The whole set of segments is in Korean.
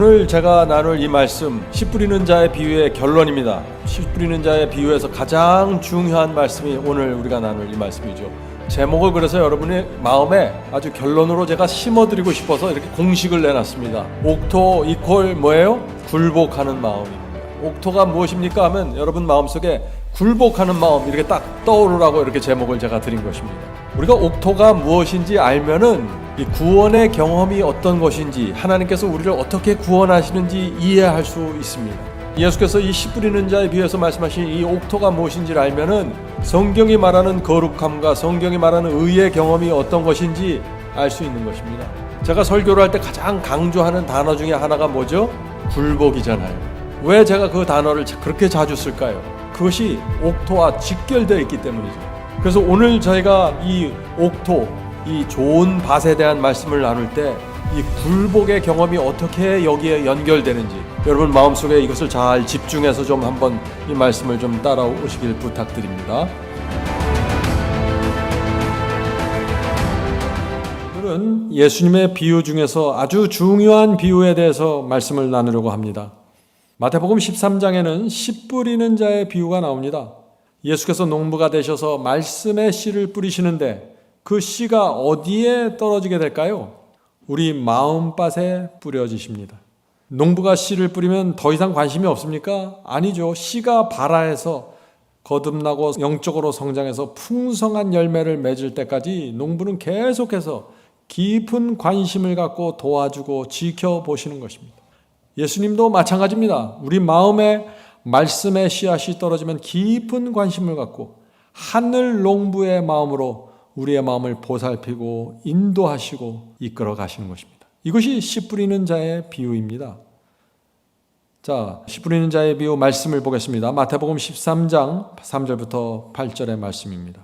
오늘 제가 나눌 이 말씀, 씨 뿌리는 자의 비유의 결론입니다. 씨 뿌리는 자의 비유에서 가장 중요한 말씀이 오늘 우리가 나눌 이 말씀이죠. 제목을 그래서 여러분의 마음에 아주 결론으로 제가 심어드리고 싶어서 이렇게 공식을 내놨습니다. 옥토 이퀄 뭐예요? 굴복하는 마음입니다. 옥토가 무엇입니까 하면 여러분 마음속에 굴복하는 마음 이렇게 딱 떠오르라고 이렇게 제목을 제가 드린 것입니다. 우리가 옥토가 무엇인지 알면은 이 구원의 경험이 어떤 것인지, 하나님께서 우리를 어떻게 구원하시는지 이해할 수 있습니다. 예수께서 이 씨 뿌리는 자에 비해서 말씀하신 이 옥토가 무엇인지를 알면은 성경이 말하는 거룩함과 성경이 말하는 의의 경험이 어떤 것인지 알 수 있는 것입니다. 제가 설교를 할 때 가장 강조하는 단어 중에 하나가 뭐죠? 굴복이잖아요. 왜 제가 그 단어를 그렇게 자주 쓸까요? 그것이 옥토와 직결되어 있기 때문이죠. 그래서 오늘 저희가 이 옥토, 이 좋은 밭에 대한 말씀을 나눌 때 이 굴복의 경험이 어떻게 여기에 연결되는지 여러분 마음속에 이것을 잘 집중해서 좀 한번 이 말씀을 좀 따라오시길 부탁드립니다. 오늘은 예수님의 비유 중에서 아주 중요한 비유에 대해서 말씀을 나누려고 합니다. 마태복음 13장에는 씨 뿌리는 자의 비유가 나옵니다. 예수께서 농부가 되셔서 말씀의 씨를 뿌리시는데 그 씨가 어디에 떨어지게 될까요? 우리 마음밭에 뿌려지십니다. 농부가 씨를 뿌리면 더 이상 관심이 없습니까? 아니죠. 씨가 발아해서 거듭나고 영적으로 성장해서 풍성한 열매를 맺을 때까지 농부는 계속해서 깊은 관심을 갖고 도와주고 지켜보시는 것입니다. 예수님도 마찬가지입니다. 우리 마음에 말씀의 씨앗이 떨어지면 깊은 관심을 갖고 하늘 농부의 마음으로 우리의 마음을 보살피고 인도하시고 이끌어 가시는 것입니다. 이것이 씨 뿌리는 자의 비유입니다. 자, 씨 뿌리는 자의 비유 말씀을 보겠습니다. 마태복음 13장 3절부터 8절의 말씀입니다.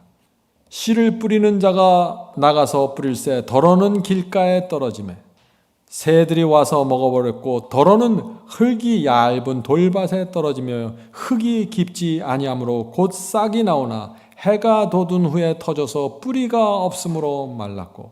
씨를 뿌리는 자가 나가서 뿌릴새 더러는 길가에 떨어지매 새들이 와서 먹어버렸고 더러는 흙이 얇은 돌밭에 떨어지며 흙이 깊지 아니하므로 곧 싹이 나오나 해가 돋은 후에 터져서 뿌리가 없으므로 말랐고.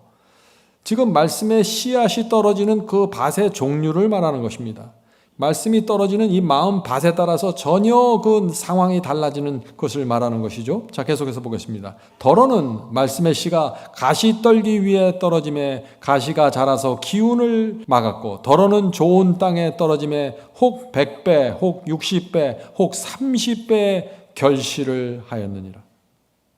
지금 말씀의 씨앗이 떨어지는 그 밭의 종류를 말하는 것입니다. 말씀이 떨어지는 이 마음 밭에 따라서 전혀 그 상황이 달라지는 것을 말하는 것이죠. 자, 계속해서 보겠습니다. 더러는 말씀의 씨가 가시 떨기 위에 떨어짐에 가시가 자라서 기운을 막았고 더러는 좋은 땅에 떨어짐에 혹 100배 혹 60배 혹 30배의 결실을 하였느니라.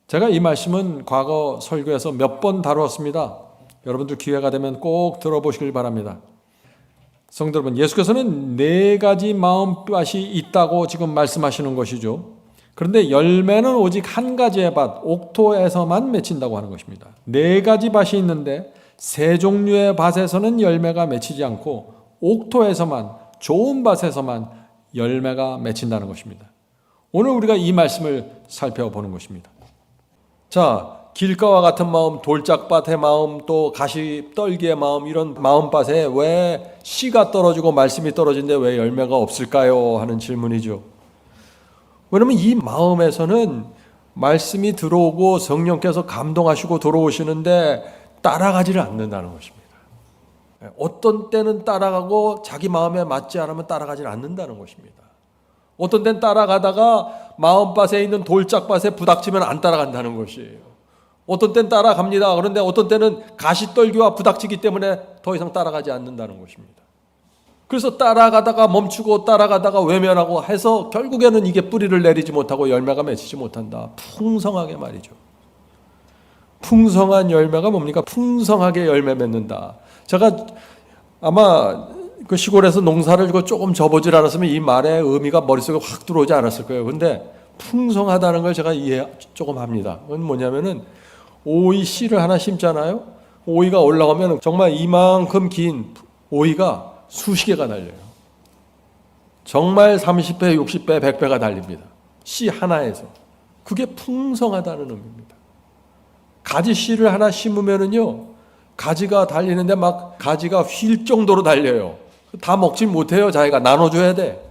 제가 이 말씀은 과거 설교에서 몇 번 다루었습니다. 여러분들 기회가 되면 꼭 들어보시길 바랍니다. 성도 여러분, 예수께서는 4가지 마음밭이 있다고 지금 말씀하시는 것이죠. 그런데 열매는 오직 한 가지의 밭, 옥토에서만 맺힌다고 하는 것입니다. 4가지 밭이 있는데 3종류의 밭에서는 열매가 맺히지 않고 옥토에서만, 좋은 밭에서만 열매가 맺힌다는 것입니다. 오늘 우리가 이 말씀을 살펴보는 것입니다. 자, 길가와 같은 마음, 돌짝밭의 마음, 또 가시 떨기의 마음, 이런 마음밭에 왜 씨가 떨어지고 말씀이 떨어진데 왜 열매가 없을까요? 하는 질문이죠. 왜냐하면 이 마음에서는 말씀이 들어오고 성령께서 감동하시고 들어오시는데 따라가지를 않는다는 것입니다. 어떤 때는 따라가고 자기 마음에 맞지 않으면 따라가지를 않는다는 것입니다. 어떤 때는 따라가다가 마음밭에 있는 돌짝밭에 부닥치면 안 따라간다는 것이에요. 어떤 때는 따라갑니다. 그런데 어떤 때는 가시떨기와 부닥치기 때문에 더 이상 따라가지 않는다는 것입니다. 그래서 따라가다가 멈추고 따라가다가 외면하고 해서 결국에는 이게 뿌리를 내리지 못하고 열매가 맺히지 못한다. 풍성하게 말이죠. 풍성한 열매가 뭡니까? 풍성하게 열매 맺는다. 제가 아마 그 시골에서 농사를 조금 접어질 않았으면 이 말의 의미가 머릿속에 확 들어오지 않았을 거예요. 근데 풍성하다는 걸 제가 이해 조금 합니다. 그건 뭐냐면은 오이 씨를 하나 심잖아요. 오이가 올라가면 정말 이만큼 긴 오이가 수십 개가 달려요. 정말 30배, 60배, 100배가 달립니다. 씨 하나에서. 그게 풍성하다는 의미입니다. 가지 씨를 하나 심으면은요, 가지가 달리는데 막 가지가 휠 정도로 달려요. 다 먹지 못해요. 자기가 나눠줘야 돼.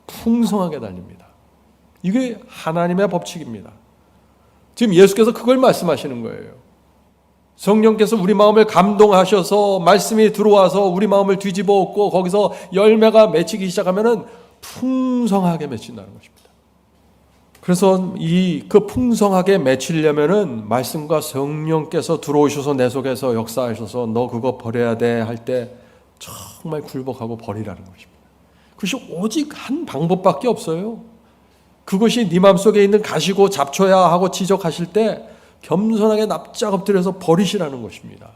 풍성하게 달립니다. 이게 하나님의 법칙입니다. 지금 예수께서 그걸 말씀하시는 거예요. 성령께서 우리 마음을 감동하셔서 말씀이 들어와서 우리 마음을 뒤집어 엎고 거기서 열매가 맺히기 시작하면은 풍성하게 맺힌다는 것입니다. 그래서 그 풍성하게 맺히려면은 말씀과 성령께서 들어오셔서 내 속에서 역사하셔서 너 그거 버려야 돼 할 때 정말 굴복하고 버리라는 것입니다. 그것이 오직 한 방법밖에 없어요. 그것이 네 마음속에 있는 가시고 잡초야 하고 지적하실 때 겸손하게 납작 엎드려서 버리시라는 것입니다.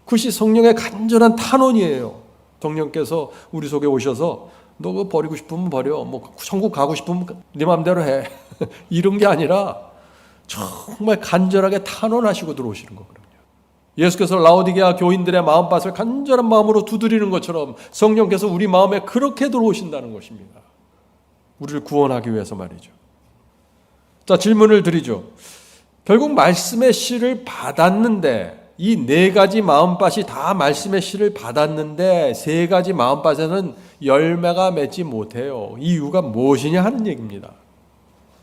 그것이 성령의 간절한 탄원이에요. 성령께서 우리 속에 오셔서 너 그거 버리고 싶으면 버려. 뭐 천국 가고 싶으면 네 마음대로 해. 이런 게 아니라 정말 간절하게 탄원하시고 들어오시는 거거든요. 예수께서 라오디게아 교인들의 마음밭을 간절한 마음으로 두드리는 것처럼 성령께서 우리 마음에 그렇게 들어오신다는 것입니다. 우리를 구원하기 위해서 말이죠. 자, 질문을 드리죠. 결국 말씀의 씨를 받았는데 이 네 가지 마음밭이 다 말씀의 씨를 받았는데 세 가지 마음밭에는 열매가 맺지 못해요. 이유가 무엇이냐 하는 얘기입니다.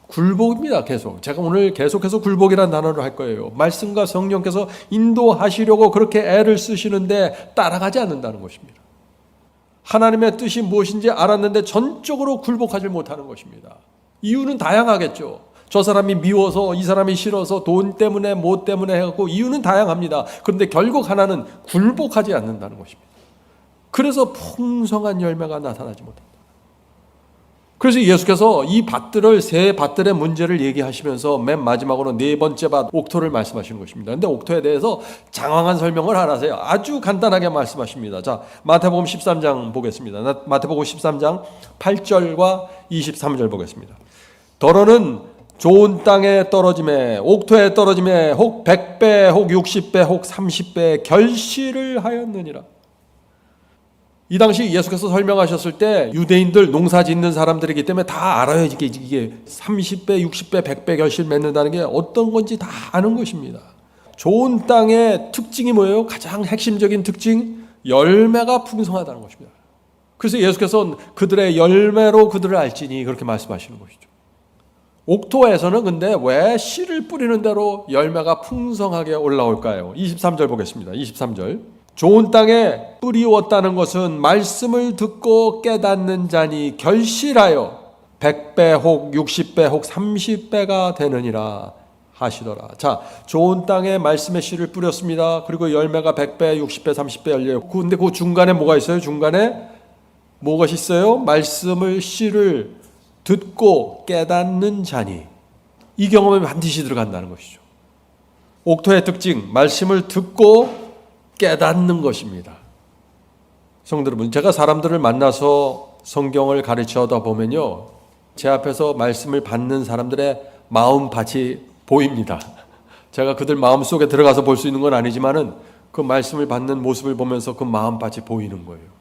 굴복입니다. 계속. 제가 오늘 계속해서 굴복이라는 단어를 할 거예요. 말씀과 성령께서 인도하시려고 그렇게 애를 쓰시는데 따라가지 않는다는 것입니다. 하나님의 뜻이 무엇인지 알았는데 전적으로 굴복하지 못하는 것입니다. 이유는 다양하겠죠. 저 사람이 미워서, 이 사람이 싫어서, 돈 때문에, 뭐 때문에 해갖고 이유는 다양합니다. 그런데 결국 하나는 굴복하지 않는다는 것입니다. 그래서 풍성한 열매가 나타나지 못합니다. 그래서 예수께서 이 밭들을, 세 밭들의 문제를 얘기하시면서 맨 마지막으로 네 번째 밭 옥토를 말씀하시는 것입니다. 그런데 옥토에 대해서 장황한 설명을 안 하세요. 아주 간단하게 말씀하십니다. 자, 마태복음 13장 보겠습니다. 마태복음 13장 8절과 23절 보겠습니다. 더러는 좋은 땅에 떨어짐에, 옥토에 떨어짐에 혹 100배, 혹 60배, 혹 30배 결실을 하였느니라. 이 당시 예수께서 설명하셨을 때 유대인들 농사 짓는 사람들이기 때문에 다 알아요. 이게 30배, 60배, 100배 결실 맺는다는 게 어떤 건지 다 아는 것입니다. 좋은 땅의 특징이 뭐예요? 가장 핵심적인 특징, 열매가 풍성하다는 것입니다. 그래서 예수께서 그들의 열매로 그들을 알지니 그렇게 말씀하시는 것이죠. 옥토에서는 근데 왜 씨를 뿌리는 대로 열매가 풍성하게 올라올까요? 23절 보겠습니다. 23절. 좋은 땅에 뿌리웠다는 것은 말씀을 듣고 깨닫는 자니 결실하여 100배 혹 60배 혹 30배가 되느니라 하시더라. 자, 좋은 땅에 말씀의 씨를 뿌렸습니다. 그리고 열매가 100배, 60배, 30배 열려요. 근데 그 중간에 뭐가 있어요? 중간에 무엇이 있어요? 말씀을 씨를 듣고 깨닫는 자니. 이 경험에 반드시 들어간다는 것이죠. 옥토의 특징, 말씀을 듣고 깨닫는 것입니다. 성도 여러분, 제가 사람들을 만나서 성경을 가르쳐다 보면요, 제 앞에서 말씀을 받는 사람들의 마음밭이 보입니다. 제가 그들 마음속에 들어가서 볼 수 있는 건 아니지만은 그 말씀을 받는 모습을 보면서 그 마음밭이 보이는 거예요.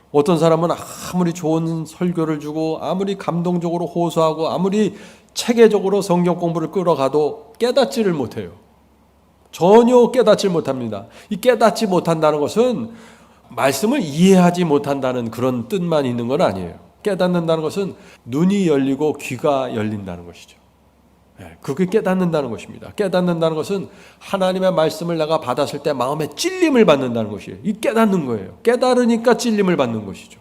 어떤 사람은 아무리 좋은 설교를 주고 아무리 감동적으로 호소하고 아무리 체계적으로 성경 공부를 끌어가도 깨닫지를 못해요. 전혀 깨닫지 못합니다. 이 깨닫지 못한다는 것은 말씀을 이해하지 못한다는 그런 뜻만 있는 건 아니에요. 깨닫는다는 것은 눈이 열리고 귀가 열린다는 것이죠. 그게 깨닫는다는 것입니다. 깨닫는다는 것은 하나님의 말씀을 내가 받았을 때 마음에 찔림을 받는다는 것이에요. 이 깨닫는 거예요. 깨달으니까 찔림을 받는 것이죠.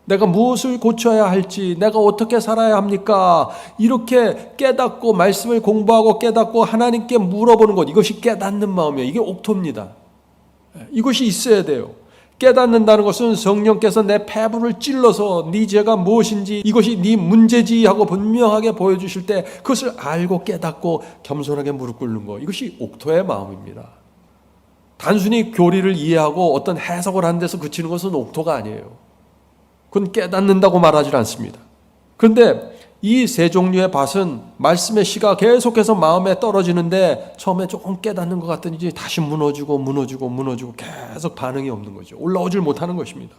내가 무엇을 고쳐야 할지, 내가 어떻게 살아야 합니까? 이렇게 깨닫고 말씀을 공부하고 깨닫고 하나님께 물어보는 것, 이것이 깨닫는 마음이에요. 이게 옥토입니다. 이것이 있어야 돼요. 깨닫는다는 것은 성령께서 내 폐부를 찔러서 네 죄가 무엇인지, 이것이 네 문제지 하고 분명하게 보여주실 때 그것을 알고 깨닫고 겸손하게 무릎 꿇는 것, 이것이 옥토의 마음입니다. 단순히 교리를 이해하고 어떤 해석을 하는 데서 그치는 것은 옥토가 아니에요. 그건 깨닫는다고 말하지 않습니다. 그런데 이 세 종류의 밭은 말씀의 씨가 계속해서 마음에 떨어지는데 처음에 조금 깨닫는 것 같더니 이제 다시 무너지고 계속 반응이 없는 거죠. 올라오질 못하는 것입니다.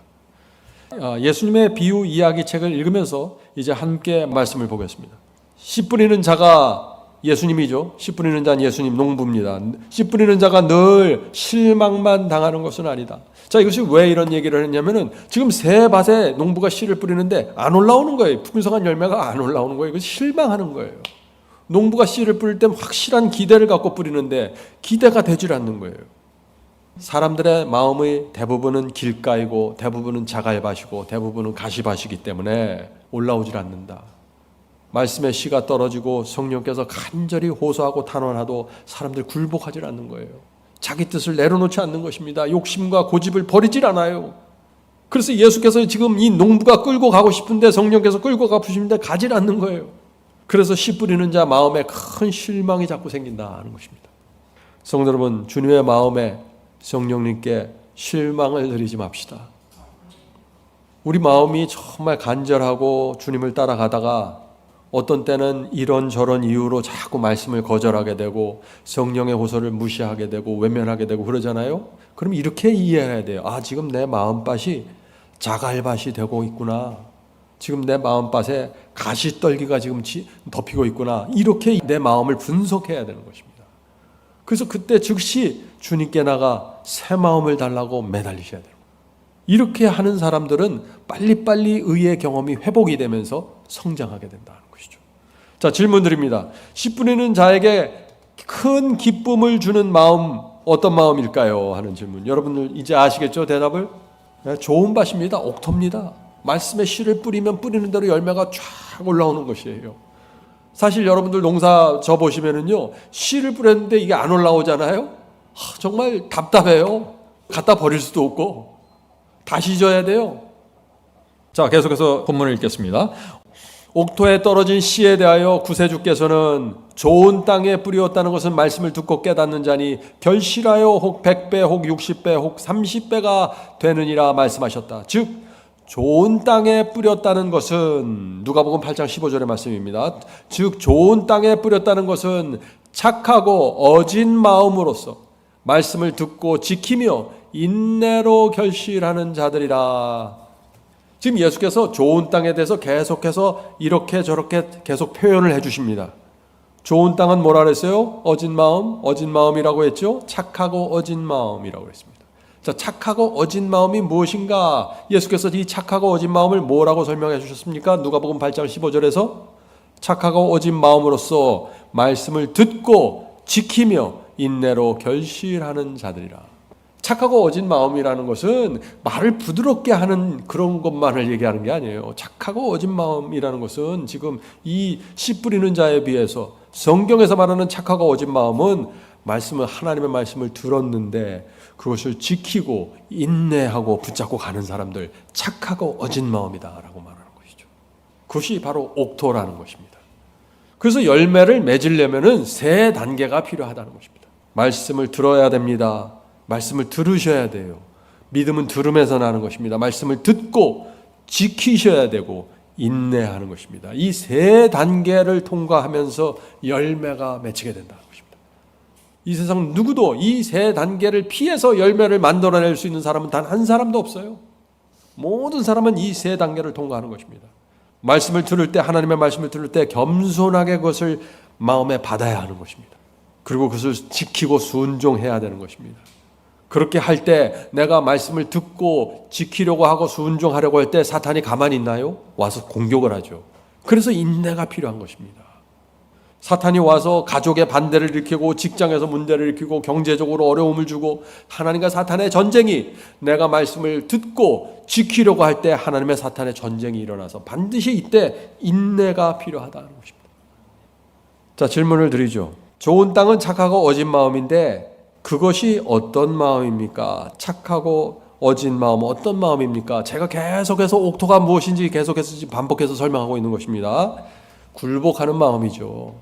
예수님의 비유 이야기 책을 읽으면서 이제 함께 말씀을 보겠습니다. 씨 뿌리는 자가 예수님이죠. 씨 뿌리는 자는 예수님, 농부입니다. 씨 뿌리는 자가 늘 실망만 당하는 것은 아니다. 자, 이것이 왜 이런 얘기를 했냐면은 지금 세 밭에 농부가 씨를 뿌리는데 안 올라오는 거예요. 풍성한 열매가 안 올라오는 거예요. 이것이 실망하는 거예요. 농부가 씨를 뿌릴 때 확실한 기대를 갖고 뿌리는데 기대가 되질 않는 거예요. 사람들의 마음의 대부분은 길가이고 대부분은 자갈밭이고 대부분은 가시밭이기 때문에 올라오질 않는다. 말씀의 씨가 떨어지고 성령께서 간절히 호소하고 탄원하도 사람들 굴복하질 않는 거예요. 자기 뜻을 내려놓지 않는 것입니다. 욕심과 고집을 버리질 않아요. 그래서 예수께서 지금 이 농부가 끌고 가고 싶은데 성령께서 끌고 가고 싶은데 가질 않는 거예요. 그래서 씨 뿌리는 자 마음에 큰 실망이 자꾸 생긴다 하는 것입니다. 성도 여러분, 주님의 마음에 성령님께 실망을 드리지 맙시다. 우리 마음이 정말 간절하고 주님을 따라가다가 어떤 때는 이런저런 이유로 자꾸 말씀을 거절하게 되고 성령의 호소를 무시하게 되고 외면하게 되고 그러잖아요. 그럼 이렇게 이해해야 돼요. 아, 지금 내 마음밭이 자갈밭이 되고 있구나. 지금 내 마음밭에 가시떨기가 지금 덮이고 있구나. 이렇게 내 마음을 분석해야 되는 것입니다. 그래서 그때 즉시 주님께 나가 새 마음을 달라고 매달리셔야 돼요. 이렇게 하는 사람들은 빨리빨리 의의 경험이 회복이 되면서 성장하게 된다는 것이죠. 자, 질문 드립니다. 씨 뿌리는 자에게 큰 기쁨을 주는 마음, 어떤 마음일까요? 하는 질문. 여러분들 이제 아시겠죠? 대답을? 네, 좋은 밭입니다. 옥토입니다. 말씀의 씨를 뿌리면 뿌리는 대로 열매가 쫙 올라오는 것이에요. 사실 여러분들 농사 져 보시면은요, 씨를 뿌렸는데 이게 안 올라오잖아요. 정말 답답해요. 갖다 버릴 수도 없고 다시 져야 돼요. 자, 계속해서 본문을 읽겠습니다. 옥토에 떨어진 씨에 대하여 구세주께서는 좋은 땅에 뿌리었다는 것은 말씀을 듣고 깨닫는 자니 결실하여 혹 100배 혹 60배 혹 30배가 되느니라 말씀하셨다. 즉 좋은 땅에 뿌렸다는 것은 누가복음 8장 15절의 말씀입니다. 즉 좋은 땅에 뿌렸다는 것은 착하고 어진 마음으로서 말씀을 듣고 지키며 인내로 결실하는 자들이라. 지금 예수께서 좋은 땅에 대해서 계속해서 이렇게 저렇게 계속 표현을 해주십니다. 좋은 땅은 뭐라 그랬어요? 어진 마음, 어진 마음이라고 했죠? 착하고 어진 마음이라고 했습니다. 자, 착하고 어진 마음이 무엇인가? 예수께서 이 착하고 어진 마음을 뭐라고 설명해 주셨습니까? 누가복음 8장 15절에서 착하고 어진 마음으로써 말씀을 듣고 지키며 인내로 결실하는 자들이라. 착하고 어진 마음이라는 것은 말을 부드럽게 하는 그런 것만을 얘기하는 게 아니에요. 착하고 어진 마음이라는 것은 지금 이 씨 뿌리는 자에 비해서 성경에서 말하는 착하고 어진 마음은 하나님의 말씀을 들었는데 그것을 지키고 인내하고 붙잡고 가는 사람들, 착하고 어진 마음이다라고 말하는 것이죠. 그것이 바로 옥토라는 것입니다. 그래서 열매를 맺으려면은 세 단계가 필요하다는 것입니다. 말씀을 들어야 됩니다. 말씀을 들으셔야 돼요. 믿음은 들음에서 나는 것입니다. 말씀을 듣고 지키셔야 되고 인내하는 것입니다. 이 세 단계를 통과하면서 열매가 맺히게 된다는 것입니다. 이 세상 누구도 이 세 단계를 피해서 열매를 만들어낼 수 있는 사람은 단 한 사람도 없어요. 모든 사람은 이 세 단계를 통과하는 것입니다. 말씀을 들을 때, 하나님의 말씀을 들을 때 겸손하게 그것을 마음에 받아야 하는 것입니다. 그리고 그것을 지키고 순종해야 되는 것입니다. 그렇게 할 때 내가 말씀을 듣고 지키려고 하고 순종하려고 할 때 사탄이 가만히 있나요? 와서 공격을 하죠. 그래서 인내가 필요한 것입니다. 사탄이 와서 가족의 반대를 일으키고 직장에서 문제를 일으키고 경제적으로 어려움을 주고 하나님과 사탄의 전쟁이 내가 말씀을 듣고 지키려고 할 때 하나님의 사탄의 전쟁이 일어나서 반드시 이때 인내가 필요하다는 것입니다. 자, 질문을 드리죠. 좋은 땅은 착하고 어진 마음인데 그것이 어떤 마음입니까? 착하고 어진 마음 어떤 마음입니까? 제가 계속해서 옥토가 무엇인지 계속해서 반복해서 설명하고 있는 것입니다. 굴복하는 마음이죠.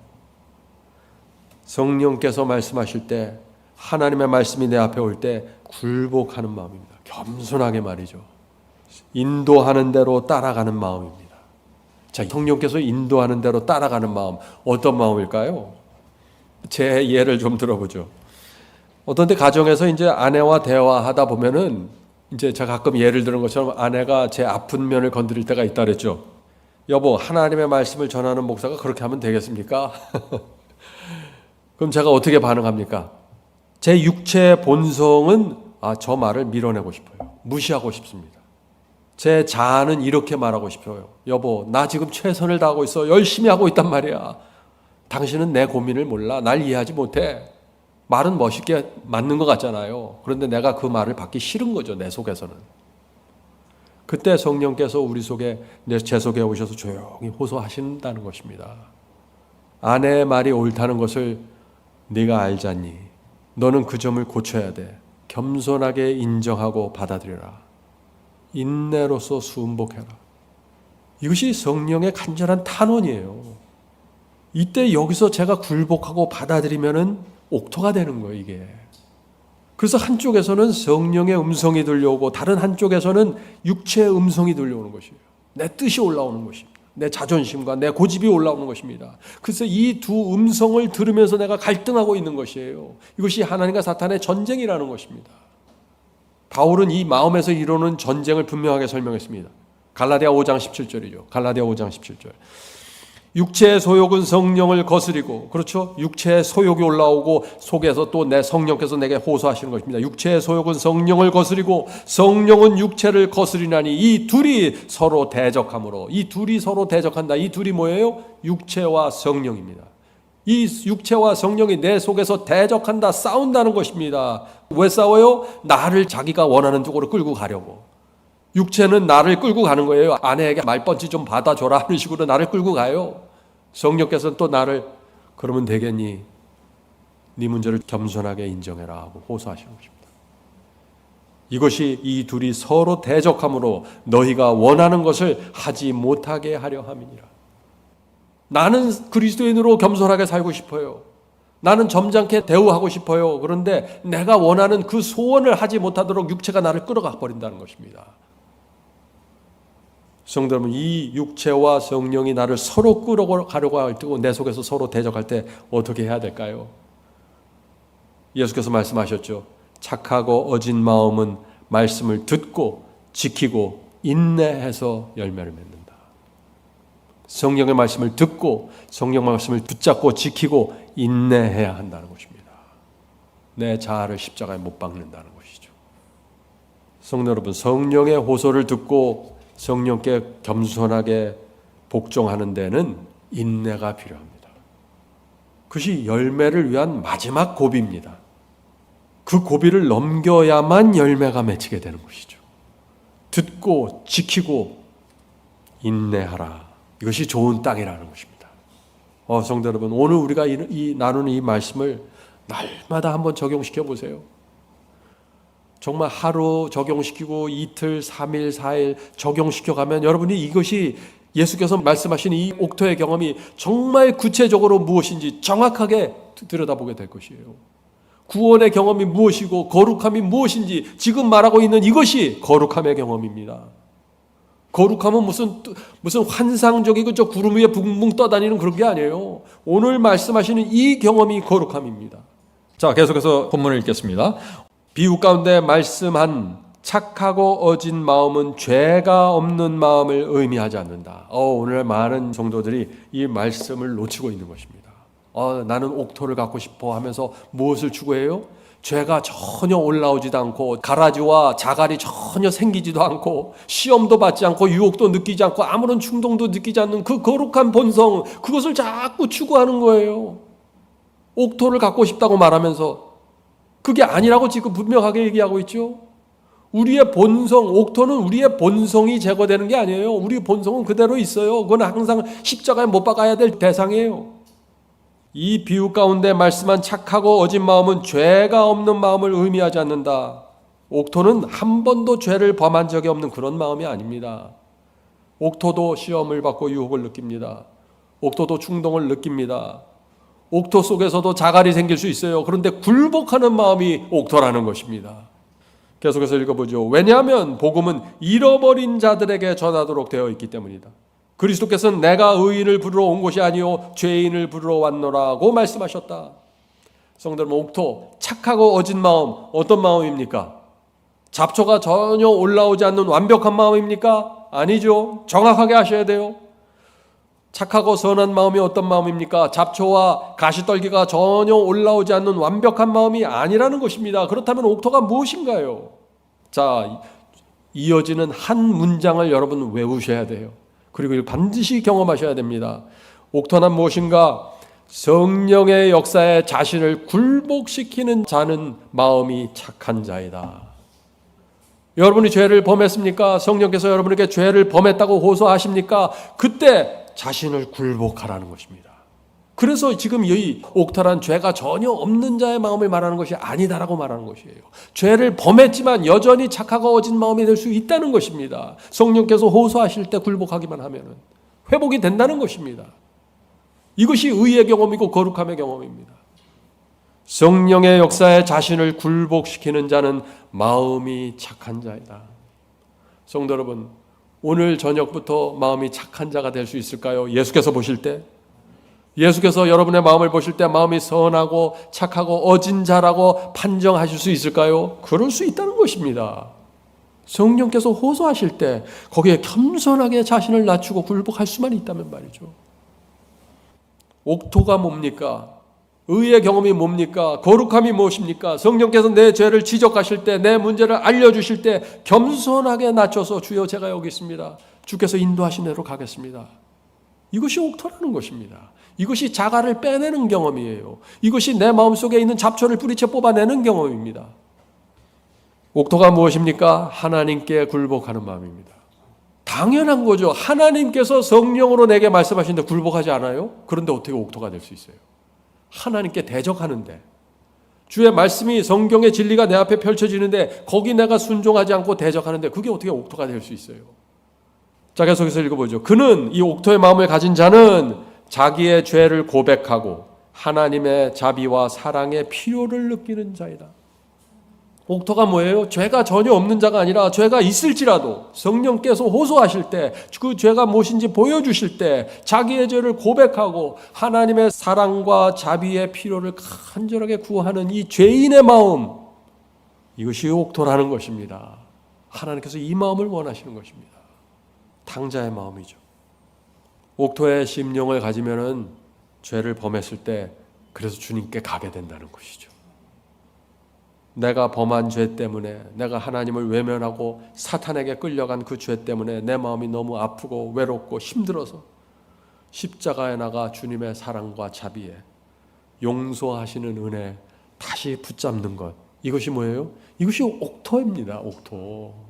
성령께서 말씀하실 때 하나님의 말씀이 내 앞에 올 때 굴복하는 마음입니다. 겸손하게 말이죠. 인도하는 대로 따라가는 마음입니다. 자, 성령께서 인도하는 대로 따라가는 마음 어떤 마음일까요? 제 예를 좀 들어보죠. 어떤 때 가정에서 이제 아내와 대화하다 보면은 이제 제가 가끔 예를 드는 것처럼 아내가 제 아픈 면을 건드릴 때가 있다 그랬죠. 여보, 하나님의 말씀을 전하는 목사가 그렇게 하면 되겠습니까? 그럼 제가 어떻게 반응합니까? 제 육체의 본성은 저 말을 밀어내고 싶어요. 무시하고 싶습니다. 제 자아는 이렇게 말하고 싶어요. 여보, 나 지금 최선을 다하고 있어. 열심히 하고 있단 말이야. 당신은 내 고민을 몰라. 날 이해하지 못해. 말은 멋있게 맞는 것 같잖아요. 그런데 내가 그 말을 받기 싫은 거죠. 내 속에서는. 그때 성령께서 우리 속에, 제 속에 오셔서 조용히 호소하신다는 것입니다. 아내의 말이 옳다는 것을 네가 알잖니. 너는 그 점을 고쳐야 돼. 겸손하게 인정하고 받아들여라. 인내로서 순복해라. 이것이 성령의 간절한 탄원이에요. 이때 여기서 제가 굴복하고 받아들이면은 옥토가 되는 거예요, 이게. 그래서 한쪽에서는 성령의 음성이 들려오고 다른 한쪽에서는 육체의 음성이 들려오는 것이에요. 내 뜻이 올라오는 것입니다. 내 자존심과 내 고집이 올라오는 것입니다. 그래서 이 두 음성을 들으면서 내가 갈등하고 있는 것이에요. 이것이 하나님과 사탄의 전쟁이라는 것입니다. 바울은 이 마음에서 이루는 전쟁을 분명하게 설명했습니다. 갈라디아 5장 17절이죠. 갈라디아 5장 17절. 육체의 소욕은 성령을 거스리고, 그렇죠? 육체의 소욕이 올라오고 속에서 또 내 성령께서 내게 호소하시는 것입니다. 육체의 소욕은 성령을 거스리고 성령은 육체를 거스리나니 이 둘이 서로 대적함으로. 이 둘이 서로 대적한다. 이 둘이 뭐예요? 육체와 성령입니다. 이 육체와 성령이 내 속에서 대적한다, 싸운다는 것입니다. 왜 싸워요? 나를 자기가 원하는 쪽으로 끌고 가려고. 육체는 나를 끌고 가는 거예요. 아내에게 말펀치 좀 받아줘라 하는 식으로 나를 끌고 가요. 성령께서는 또 나를 그러면 되겠니? 네 문제를 겸손하게 인정해라 하고 호소하시는 것입니다. 이것이 이 둘이 서로 대적함으로 너희가 원하는 것을 하지 못하게 하려 함이니라. 나는 그리스도인으로 겸손하게 살고 싶어요. 나는 점잖게 대우하고 싶어요. 그런데 내가 원하는 그 소원을 하지 못하도록 육체가 나를 끌어가 버린다는 것입니다. 성도 여러분, 이 육체와 성령이 나를 서로 끌어가려고 할 때고 내 속에서 서로 대적할 때 어떻게 해야 될까요? 예수께서 말씀하셨죠. 착하고 어진 마음은 말씀을 듣고 지키고 인내해서 열매를 맺는다. 성령의 말씀을 듣고 성령 말씀을 붙잡고 지키고 인내해야 한다는 것입니다. 내 자아를 십자가에 못 박는다는 것이죠. 성도 여러분, 성령의 호소를 듣고 성령께 겸손하게 복종하는 데는 인내가 필요합니다. 그것이 열매를 위한 마지막 고비입니다. 그 고비를 넘겨야만 열매가 맺히게 되는 것이죠. 듣고 지키고 인내하라. 이것이 좋은 땅이라는 것입니다. 성도 여러분, 오늘 우리가 나누는 이 말씀을 날마다 한번 적용시켜 보세요. 정말 하루 적용시키고 이틀, 3일, 4일 적용시켜가면 여러분이 이것이 예수께서 말씀하신 이 옥토의 경험이 정말 구체적으로 무엇인지 정확하게 들여다보게 될 것이에요. 구원의 경험이 무엇이고 거룩함이 무엇인지 지금 말하고 있는 이것이 거룩함의 경험입니다. 거룩함은 무슨 환상적이고 저 구름 위에 붕붕 떠다니는 그런 게 아니에요. 오늘 말씀하시는 이 경험이 거룩함입니다. 자, 계속해서 본문을 읽겠습니다. 비유 가운데 말씀한 착하고 어진 마음은 죄가 없는 마음을 의미하지 않는다. 오늘 많은 성도들이 이 말씀을 놓치고 있는 것입니다. 나는 옥토를 갖고 싶어 하면서 무엇을 추구해요? 죄가 전혀 올라오지도 않고 가라지와 자갈이 전혀 생기지도 않고 시험도 받지 않고 유혹도 느끼지 않고 아무런 충동도 느끼지 않는 그 거룩한 본성, 그것을 자꾸 추구하는 거예요. 옥토를 갖고 싶다고 말하면서 그게 아니라고 지금 분명하게 얘기하고 있죠. 우리의 본성, 옥토는 우리의 본성이 제거되는 게 아니에요. 우리 본성은 그대로 있어요. 그건 항상 십자가에 못 박아야 될 대상이에요. 이 비유 가운데 말씀한 착하고 어진 마음은 죄가 없는 마음을 의미하지 않는다. 옥토는 한 번도 죄를 범한 적이 없는 그런 마음이 아닙니다. 옥토도 시험을 받고 유혹을 느낍니다. 옥토도 충동을 느낍니다. 옥토 속에서도 자갈이 생길 수 있어요. 그런데 굴복하는 마음이 옥토라는 것입니다. 계속해서 읽어보죠. 왜냐하면 복음은 잃어버린 자들에게 전하도록 되어 있기 때문이다. 그리스도께서는 내가 의인을 부르러 온 것이 아니요 죄인을 부르러 왔노라고 말씀하셨다. 성도 여러분, 옥토, 착하고 어진 마음, 어떤 마음입니까? 잡초가 전혀 올라오지 않는 완벽한 마음입니까? 아니죠. 정확하게 하셔야 돼요. 착하고 선한 마음이 어떤 마음입니까? 잡초와 가시떨기가 전혀 올라오지 않는 완벽한 마음이 아니라는 것입니다. 그렇다면 옥토가 무엇인가요? 자, 이어지는 한 문장을 여러분 외우셔야 돼요. 그리고 반드시 경험하셔야 됩니다. 옥토는 무엇인가? 성령의 역사에 자신을 굴복시키는 자는 마음이 착한 자이다. 여러분이 죄를 범했습니까? 성령께서 여러분에게 죄를 범했다고 호소하십니까? 그때 자신을 굴복하라는 것입니다. 그래서 지금 이 옥토란 죄가 전혀 없는 자의 마음을 말하는 것이 아니다라고 말하는 것이에요. 죄를 범했지만 여전히 착하고 어진 마음이 될 수 있다는 것입니다. 성령께서 호소하실 때 굴복하기만 하면 회복이 된다는 것입니다. 이것이 의의 경험이고 거룩함의 경험입니다. 성령의 역사에 자신을 굴복시키는 자는 마음이 착한 자이다. 성도 여러분, 오늘 저녁부터 마음이 착한 자가 될 수 있을까요? 예수께서 보실 때, 예수께서 여러분의 마음을 보실 때 마음이 선하고 착하고 어진 자라고 판정하실 수 있을까요? 그럴 수 있다는 것입니다. 성령께서 호소하실 때 거기에 겸손하게 자신을 낮추고 굴복할 수만 있다면 말이죠. 옥토가 뭡니까? 의의 경험이 뭡니까? 거룩함이 무엇입니까? 성령께서 내 죄를 지적하실 때, 내 문제를 알려주실 때 겸손하게 낮춰서 주여 제가 여기 있습니다. 주께서 인도하신 대로 가겠습니다. 이것이 옥토라는 것입니다. 이것이 자가를 빼내는 경험이에요. 이것이 내 마음속에 있는 잡초를 뿌리채 뽑아내는 경험입니다. 옥토가 무엇입니까? 하나님께 굴복하는 마음입니다. 당연한 거죠. 하나님께서 성령으로 내게 말씀하시는데 굴복하지 않아요? 그런데 어떻게 옥토가 될 수 있어요? 하나님께 대적하는데, 주의 말씀이 성경의 진리가 내 앞에 펼쳐지는데 거기 내가 순종하지 않고 대적하는데 그게 어떻게 옥토가 될 수 있어요? 자, 계속해서 읽어보죠. 그는, 이 옥토의 마음을 가진 자는 자기의 죄를 고백하고 하나님의 자비와 사랑의 필요를 느끼는 자이다. 옥토가 뭐예요? 죄가 전혀 없는 자가 아니라 죄가 있을지라도 성령께서 호소하실 때, 그 죄가 무엇인지 보여주실 때 자기의 죄를 고백하고 하나님의 사랑과 자비의 필요를 간절하게 구하는 이 죄인의 마음, 이것이 옥토라는 것입니다. 하나님께서 이 마음을 원하시는 것입니다. 탕자의 마음이죠. 옥토의 심령을 가지면은 죄를 범했을 때 그래서 주님께 가게 된다는 것이죠. 내가 범한 죄 때문에, 내가 하나님을 외면하고 사탄에게 끌려간 그 죄 때문에 내 마음이 너무 아프고 외롭고 힘들어서 십자가에 나가 주님의 사랑과 자비에 용서하시는 은혜 다시 붙잡는 것, 이것이 뭐예요? 이것이 옥토입니다. 옥토.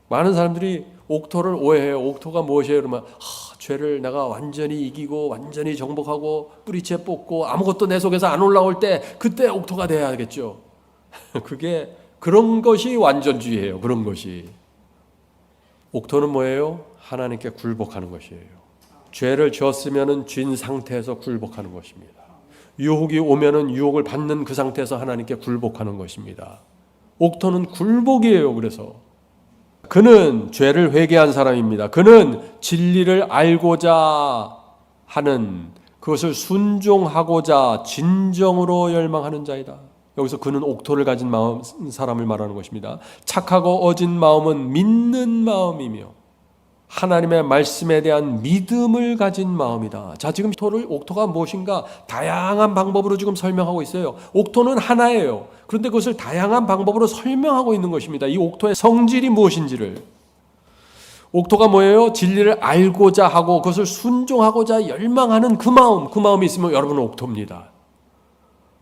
많은 사람들이 옥토를 오해해요. 옥토가 무엇이에요? 그러면 죄를 내가 완전히 이기고 완전히 정복하고 뿌리채 뽑고 아무것도 내 속에서 안 올라올 때 그때 옥토가 돼야겠죠. 그런 것이 완전주의예요. 그런 것이. 옥토는 뭐예요? 하나님께 굴복하는 것이에요. 죄를 지었으면은 쥔 상태에서 굴복하는 것입니다. 유혹이 오면은 유혹을 받는 그 상태에서 하나님께 굴복하는 것입니다. 옥토는 굴복이에요. 그래서 그는 죄를 회개한 사람입니다. 그는 진리를 알고자 하는, 그것을 순종하고자 진정으로 열망하는 자이다. 여기서 그는 옥토를 가진 사람을 말하는 것입니다. 착하고 어진 마음은 믿는 마음이며 하나님의 말씀에 대한 믿음을 가진 마음이다. 자, 지금 옥토가 무엇인가 다양한 방법으로 지금 설명하고 있어요. 옥토는 하나예요. 그런데 그것을 다양한 방법으로 설명하고 있는 것입니다. 이 옥토의 성질이 무엇인지를. 옥토가 뭐예요? 진리를 알고자 하고 그것을 순종하고자 열망하는 그 마음이 있으면 여러분은 옥토입니다.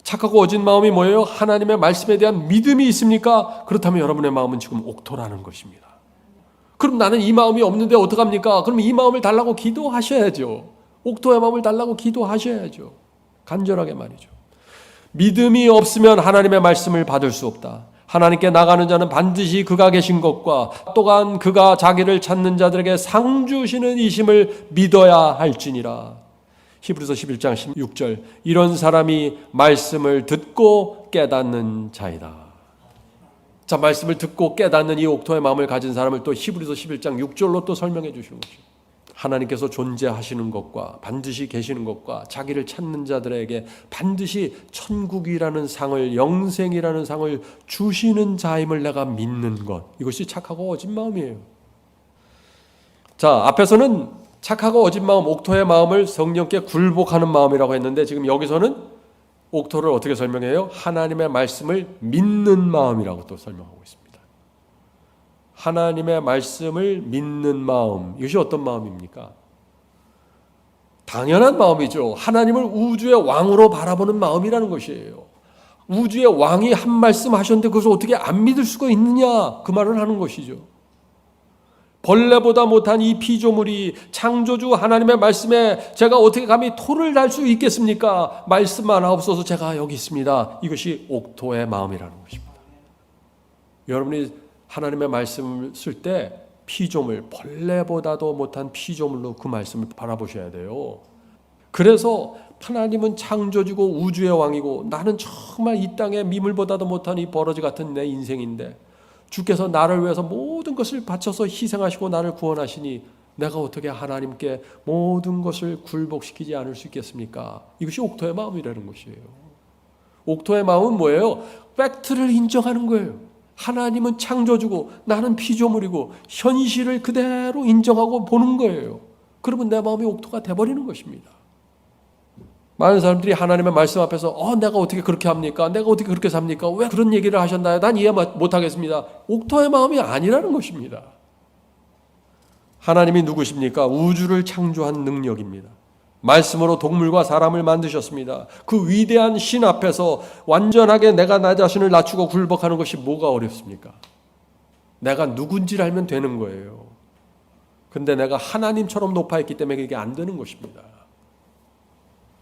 착하고 어진 마음이 뭐예요? 하나님의 말씀에 대한 믿음이 있습니까? 그렇다면 여러분의 마음은 지금 옥토라는 것입니다. 그럼 나는 이 마음이 없는데 어떡합니까? 그럼 이 마음을 달라고 기도하셔야죠. 옥토의 마음을 달라고 기도하셔야죠. 간절하게 말이죠. 믿음이 없으면 하나님의 말씀을 받을 수 없다. 하나님께 나가는 자는 반드시 그가 계신 것과 또한 그가 자기를 찾는 자들에게 상 주시는 이심을 믿어야 할지니라. 히브리서 11장 16절. 이런 사람이 말씀을 듣고 깨닫는 자이다. 자, 말씀을 듣고 깨닫는 이 옥토의 마음을 가진 사람을 또 히브리서 11장 6절로 또 설명해 주시는 것이죠. 하나님께서 존재하시는 것과 반드시 계시는 것과 자기를 찾는 자들에게 반드시 천국이라는 상을, 영생이라는 상을 주시는 자임을 내가 믿는 것, 이것이 착하고 어진 마음이에요. 자, 앞에서는 착하고 어진 마음, 옥토의 마음을 성령께 굴복하는 마음이라고 했는데 지금 여기서는 옥토를 어떻게 설명해요? 하나님의 말씀을 믿는 마음이라고 또 설명하고 있습니다. 하나님의 말씀을 믿는 마음, 이것이 어떤 마음입니까? 당연한 마음이죠. 하나님을 우주의 왕으로 바라보는 마음이라는 것이에요. 우주의 왕이 한 말씀 하셨는데 그것을 어떻게 안 믿을 수가 있느냐, 그 말을 하는 것이죠. 벌레보다 못한 이 피조물이 창조주 하나님의 말씀에 제가 어떻게 감히 토를 달 수 있겠습니까? 말씀만 없어서 제가 여기 있습니다. 이것이 옥토의 마음이라는 것입니다. 여러분이 하나님의 말씀을 쓸 때 피조물, 벌레보다도 못한 피조물로 그 말씀을 바라보셔야 돼요. 그래서 하나님은 창조주고 우주의 왕이고 나는 정말 이 땅의 미물보다도 못한 이 버러지 같은 내 인생인데 주께서 나를 위해서 모든 것을 바쳐서 희생하시고 나를 구원하시니 내가 어떻게 하나님께 모든 것을 굴복시키지 않을 수 있겠습니까? 이것이 옥토의 마음이라는 것이에요. 옥토의 마음은 뭐예요? 팩트를 인정하는 거예요. 하나님은 창조주고 나는 피조물이고 현실을 그대로 인정하고 보는 거예요. 그러면 내 마음이 옥토가 돼버리는 것입니다. 많은 사람들이 하나님의 말씀 앞에서 내가 어떻게 그렇게 합니까? 내가 어떻게 그렇게 삽니까? 왜 그런 얘기를 하셨나요? 난 이해 못하겠습니다. 옥토의 마음이 아니라는 것입니다. 하나님이 누구십니까? 우주를 창조한 능력입니다. 말씀으로 동물과 사람을 만드셨습니다. 그 위대한 신 앞에서 완전하게 내가 나 자신을 낮추고 굴복하는 것이 뭐가 어렵습니까? 내가 누군지를 알면 되는 거예요. 근데 내가 하나님처럼 높아 있기 때문에 이게 안 되는 것입니다.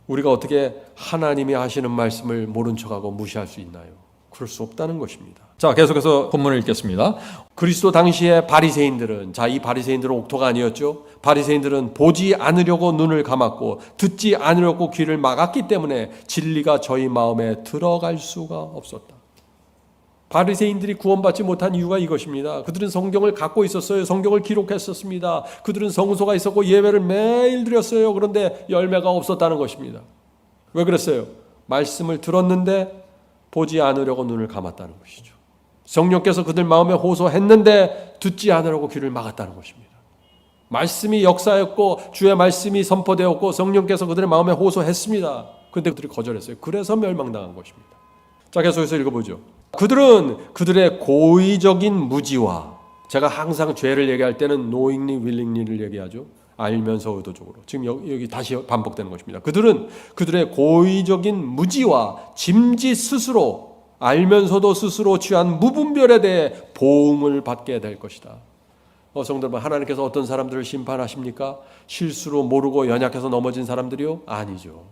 우리가 어떻게 하나님이 하시는 말씀을 모른 척하고 무시할 수 있나요? 그럴 수 없다는 것입니다. 자, 계속해서 본문을 읽겠습니다. 그리스도 당시의 바리새인들은, 이 바리새인들은 옥토가 아니었죠. 바리새인들은 보지 않으려고 눈을 감았고 듣지 않으려고 귀를 막았기 때문에 진리가 저희 마음에 들어갈 수가 없었다. 바리새인들이 구원받지 못한 이유가 이것입니다. 그들은 성경을 갖고 있었어요. 성경을 기록했었습니다. 그들은 성소가 있었고 예배를 매일 드렸어요. 그런데 열매가 없었다는 것입니다. 왜 그랬어요? 말씀을 들었는데 보지 않으려고 눈을 감았다는 것이죠. 성령께서 그들 마음에 호소했는데 듣지 않으려고 귀를 막았다는 것입니다. 말씀이 역사였고 주의 말씀이 선포되었고 성령께서 그들의 마음에 호소했습니다. 그런데 그들이 거절했어요. 그래서 멸망당한 것입니다. 자, 계속해서 읽어보죠. 그들은 그들의 고의적인 무지와, 제가 항상 죄를 얘기할 때는 knowingly, willingly를 얘기하죠. 알면서 의도적으로. 지금 여기 다시 반복되는 것입니다. 그들은 그들의 고의적인 무지와 짐짓 스스로 알면서도 스스로 취한 무분별에 대해 보응을 받게 될 것이다. 성도 여러분, 하나님께서 어떤 사람들을 심판하십니까? 실수로 모르고 연약해서 넘어진 사람들이요? 아니죠.